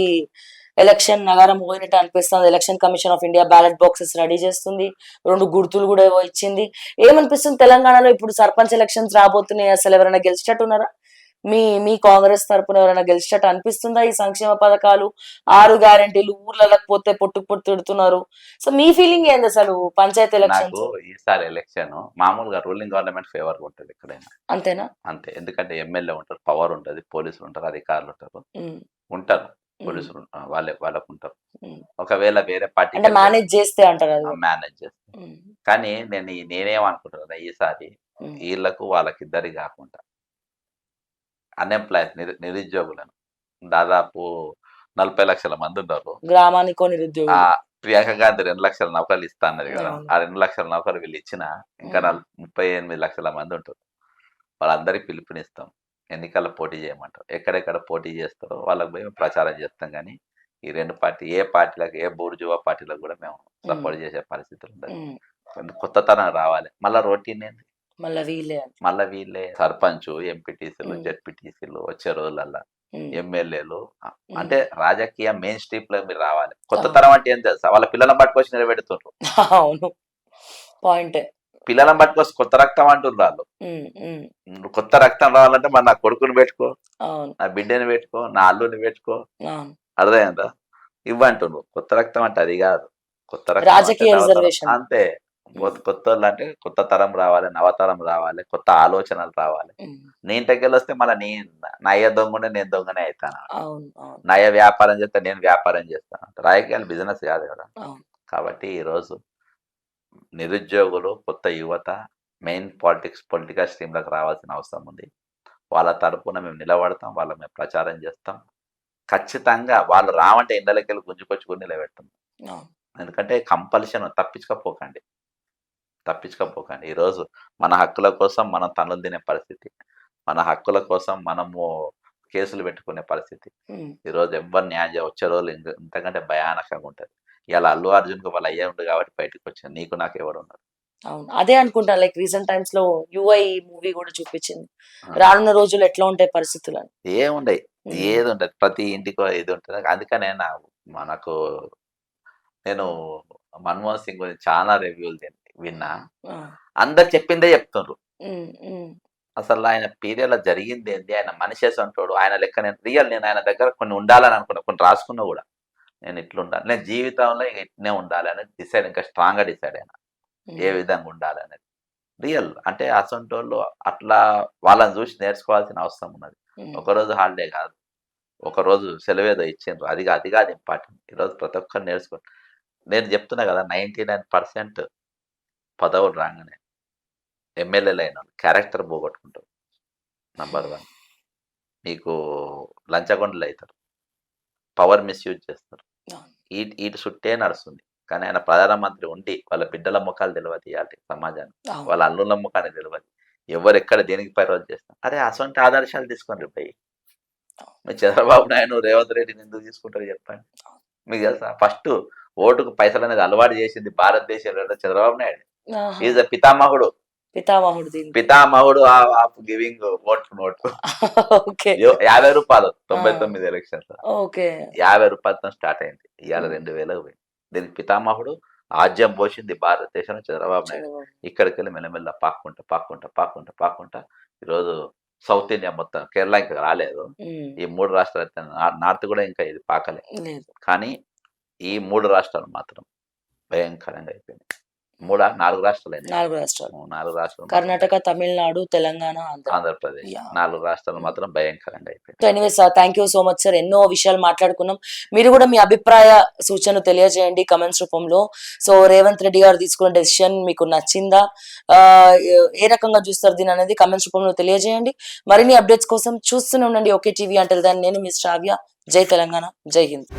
[SPEAKER 1] ఎలక్షన్ నగరం పోయినట్టు అనిపిస్తుంది. Election commission of India ballot boxes ready చేస్తుంది. 2 గుర్తులు కూడా ఏవో ఇచ్చింది. ఏమనిపిస్తుంది తెలంగాణలో ఇప్పుడు సర్పంచ్ ఎలక్షన్స్ రాబోతున్నాయి, అసలు ఎవరైనా గెలిచేటట్టున్నారా? మీ కాంగ్రెస్ తరపున ఎవరైనా గెలిచేటట్టు అనిపిస్తుందా? ఈ సంక్షేమ పథకాలు, 6 గ్యారెంటీలు, ఊర్లలోకి పోతే పొట్టుకు తిడుతున్నారు. సో మీ ఫీలింగ్ ఏంది అసలు పంచాయతీ
[SPEAKER 2] నాకు
[SPEAKER 1] ఎలక్షన్స్?
[SPEAKER 2] ఈసారి ఎలక్షన్ మామూలుగా రూలింగ్ గవర్నమెంట్ ఫేవర్ ఉంటుంది ఎక్కడైనా,
[SPEAKER 1] అంతేనా?
[SPEAKER 2] అంతే. ఎందుకంటే ఎమ్మెల్యే ఉంటారు, పవర్ ఉంటుంది, పోలీసులు ఉంటారు, అధికారులు ఉంటారు,
[SPEAKER 1] ఉమ్,
[SPEAKER 2] ఉంటారు
[SPEAKER 1] ఉమ్,
[SPEAKER 2] పోలీసులు వాళ్ళకు ఉంటారు.
[SPEAKER 1] ఉమ్.
[SPEAKER 2] ఒకవేళ వేరే
[SPEAKER 1] అంటే
[SPEAKER 2] పార్టీకి
[SPEAKER 1] మేనేజ్ చేస్తే అంటారు అది.
[SPEAKER 2] మేనేజ్ చేస్తారు.
[SPEAKER 1] ఉమ్,
[SPEAKER 2] కానీ నేనేమనుకుంటున్నా, ఈసారి
[SPEAKER 1] ఉమ్,
[SPEAKER 2] వీళ్ళకు వాళ్ళకిద్దరి కాకుండా అన్ఎంప్లాయ్స్ నిరుద్యోగులను దాదాపు 40 లక్షల మంది ఉన్నారు.
[SPEAKER 1] గ్రామానికో
[SPEAKER 2] ఆ
[SPEAKER 1] నిరుద్యోగులు.
[SPEAKER 2] ప్రియాంక గాంధీ 2 లక్షల నౌకర్లు ఇస్తా అన్నది కదా,
[SPEAKER 1] అవును.
[SPEAKER 2] ఆ 2 లక్షల నౌకర్లు వీళ్ళు ఇచ్చిన ఇంకా
[SPEAKER 1] ఉమ్,
[SPEAKER 2] 38 లక్షల మంది ఉంటారు. వాళ్ళందరికీ పిలుపునిస్తాం, ఎన్నికల్లో పోటీ చేయమంటారు. ఎక్కడెక్కడ పోటీ చేస్తారో వాళ్ళకి పోయి ప్రచారం చేస్తాం. కానీ ఈ 2 పార్టీ ఏ పార్టీలకు, ఏ బూర్జువా పార్టీలకు కూడా మేము సపోర్ట్ చేసే పరిస్థితులు ఉండదు.
[SPEAKER 1] ఉమ్.
[SPEAKER 2] కొత్తతనం రావాలి. మళ్ళీ రొటీన్ ఏంది,
[SPEAKER 1] మళ్ళా వీళ్ళే అని.
[SPEAKER 2] మళ్ళీ వీళ్ళే సర్పంచ్, ఎంపీటీసీలు,
[SPEAKER 1] ఉమ్,
[SPEAKER 2] జెడ్పీటీసీలు వచ్చే రోజులల్లా
[SPEAKER 1] ఉమ్,
[SPEAKER 2] ఎమ్మెల్యేలు.
[SPEAKER 1] ఉమ్.
[SPEAKER 2] అంటే రాజకీయ మెయిన్ స్ట్రీమ్ లో మీరు రావాలి. కొత్త
[SPEAKER 1] అవును.
[SPEAKER 2] తరం అంటే ఏం తెలుసా, వాళ్ళ పిల్లలను పట్టుకొచ్చి నిలబెడుతుండ్రు.
[SPEAKER 1] అవును, పాయింటే.
[SPEAKER 2] పిల్లలను పట్టుకొచ్చి కొత్త రక్తం అంటున్నారు వాళ్ళు.
[SPEAKER 1] ఉమ్, ఉమ్.
[SPEAKER 2] నువ్వు కొత్త రక్తం రావాలంటే మరి నా కొడుకుని పెట్టుకో,
[SPEAKER 1] అవును,
[SPEAKER 2] నా బిడ్డని పెట్టుకో, నా అల్లుని పెట్టుకో.
[SPEAKER 1] అవును.
[SPEAKER 2] అర్థమైందా? ఇవ్వంటుండ్రు. కొత్త రక్తం అంటే అది కాదు. కొత్త రక్తం అంటే
[SPEAKER 1] రాజకీయ
[SPEAKER 2] నవతరం.
[SPEAKER 1] రిజర్వేషన్.
[SPEAKER 2] అంతే. కొత్త వాళ్ళు అంటే కొత్త తరం రావాలి, నవతరం రావాలి, కొత్త ఆలోచనలు రావాలి. నీ ఇంటికెళ్ళి వస్తే మళ్ళీ నయ్య దొంగనే నేను దొంగనే అవుతాను.
[SPEAKER 1] అవును, అవును,
[SPEAKER 2] నయ వ్యాపారం చేస్తే నేను వ్యాపారం చేస్తాను. రాజకీయాలు బిజినెస్ కాదు కదా.
[SPEAKER 1] అవును.
[SPEAKER 2] కాబట్టి ఈరోజు నిరుద్యోగులు, కొత్త యువత మెయిన్ పొలిటికల్ స్ట్రీమ్లకు రావాల్సిన అవసరం ఉంది. వాళ్ళ తరపున మేము నిలబడతాం, మేము ప్రచారం చేస్తాం. ఖచ్చితంగా వాళ్ళు రావంటే ఇండ్లకి వెళ్ళి గుంజుకొచ్చుకుని నిలబెడతాం.
[SPEAKER 1] అవును.
[SPEAKER 2] ఎందుకంటే కంపల్షన్ తప్పించుకోపోకండి. ఈరోజు మన హక్కుల కోసం మనం తన్నులు తినే పరిస్థితి, మన హక్కుల కోసం మనము కేసులు పెట్టుకునే పరిస్థితి.
[SPEAKER 1] ఉమ్,
[SPEAKER 2] ఈరోజు ఎవరు న్యాయం వచ్చే రోజులు ఇంతకంటే భయానకంగా ఉంటుంది. ఇలా అల్లు అర్జున్కి వాళ్ళ అయ్యే ఉండు కాబట్టి బయటకు వచ్చాను, నీకు నాకు ఎవరు ఉన్నారు.
[SPEAKER 1] అవును, అదే అనుకుంటా. లైక్ రీసెంట్ టైమ్స్ లో యుఐ మూవీ కూడా చూపించింది
[SPEAKER 2] ఆ.
[SPEAKER 1] రానున్న రోజులు ఎట్లా ఉంటాయి పరిస్థితులు అని.
[SPEAKER 2] ఏముండయి,
[SPEAKER 1] ఉమ్,
[SPEAKER 2] ఏది ఉండదు. ప్రతి ఇంటికో ఇది ఉంటుంది. అందుకనే మనకు నేను మన్మోహన్ సింగ్ గురించి చాలా రివ్యూలు విన్నా.
[SPEAKER 1] ఆ,
[SPEAKER 2] అందరు చెప్పిందే చెప్తుండ్రు.
[SPEAKER 1] ఉమ్, ఉమ్,
[SPEAKER 2] అసలు ఆయన పీరియడ్లో జరిగింది ఏంది, ఆయన మనిషి అంటాడు, ఆయన లెక్క నేను ఆయన దగ్గర కొన్ని ఉండాలని అనుకున్నా, కొన్ని రాసుకున్నా కూడా. నేను ఇట్లుండాలి, నేను జీవితంలో ఇట్నే ఉండాలి అనేది డిసైడ్, ఇంకా స్ట్రాంగ్గా డిసైడ్ అయినా ఏ విధంగా ఉండాలి అనేది. రియల్ అంటే అసంటోళ్ళు అట్లా వాళ్ళని చూసి నేర్చుకోవాల్సిన అవసరం ఉన్నది.
[SPEAKER 1] ఉమ్.
[SPEAKER 2] ఒకరోజు హాలిడే కాదు, ఒకరోజు సెలవేదో ఇచ్చిండ్రు, అది కాదు ఇంపార్టెంట్. ఈరోజు ప్రతి ఒక్కరు నేర్చుకో. నేను చెప్తున్నా కదా, 99% పదవులు రాగానే ఎమ్మెల్యేలు అయిన క్యారెక్టర్ పోగొట్టుకుంటారు. నంబర్ 1, మీకు లంచగొండలు అవుతారు, పవర్ మిస్యూజ్ చేస్తారు. వీటి చుట్టే నడుస్తుంది. కానీ ఆయన ప్రధానమంత్రి ఉండి వాళ్ళ బిడ్డల ముఖాలు తెలియదు ఇవాళ సమాజానికి,
[SPEAKER 1] అవును.
[SPEAKER 2] వాళ్ళ అల్లుల ముఖాన్ని తెలియదు. ఎవరు ఎక్కడ దేనికి పైరోజు చేస్తారు. అరే అసొంటి ఆదర్శాలు తీసుకొని పోయి మీరు చంద్రబాబు నాయుడు, రేవంత్ రెడ్డిని ఎందుకు తీసుకుంటారు చెప్పండి. మీకు తెలుసా, ఫస్ట్ ఓటుకు పైసలు అనేది అలవాటు చేసింది భారతదేశంలో చంద్రబాబు నాయుడు.
[SPEAKER 1] ఆహా.
[SPEAKER 2] ఈజ్ ద పితామహుడు.
[SPEAKER 1] పితామహుడు దీనికి.
[SPEAKER 2] పితామహుడు of giving vote note.
[SPEAKER 1] Okay.
[SPEAKER 2] 50 రూపాయలు 99 ఎలక్షన్స్
[SPEAKER 1] ఓకే.
[SPEAKER 2] 50 రూపాయలతో స్టార్ట్ అయింది, ఇవాళ 2000 పోయింది. దీనికి పితామహుడు ఆజ్యం పోసింది భారతదేశంలో చంద్రబాబు నాయుడు. ఇక్కడికి వెళ్ళి మెల్లమెల్ల పాక్కుంటా ఈరోజు సౌత్ ఇండియా మొత్తం, కేరళ ఇంకా రాలేదు, ఈ 3 రాష్ట్రాలు, నార్త్ కూడా ఇంకా ఇది పాకలే. కానీ ఈ 3 రాష్ట్రాలు మాత్రం భయంకరంగా అయిపోయింది. 4 రాష్ట్రాలు అయినాయి.
[SPEAKER 1] 4 రాష్ట్రాలు.
[SPEAKER 2] 4 రాష్ట్రాలు,
[SPEAKER 1] కర్ణాటక, తమిళనాడు, తెలంగాణ,
[SPEAKER 2] ఆంధ్రప్రదేశ్,
[SPEAKER 1] Yeah.
[SPEAKER 2] 4 రాష్ట్రాలు మాత్రం భయంకరంగా అయిపోయింది.
[SPEAKER 1] So anyway sir, thank you so much sir. ఎన్నో విషయాలు మాట్లాడుకున్నాం. మీరు కూడా మీ అభిప్రాయ సూచనలు తెలియజేయండి కమెంట్స్ రూపంలో. సో రేవంత్ రెడ్డి గారు తీసుకున్న డెసిషన్ మీకు నచ్చిందా, ఏ రకంగా చూస్తారు దీని అనేది కమెంట్స్ రూపంలో తెలియజేయండి. మరిన్ని అప్డేట్స్ కోసం చూస్తూనే ఉండండి ఓకే టీవీ. అంటే నేను మీ శ్రావ్య. జై తెలంగాణ, జై హింద్.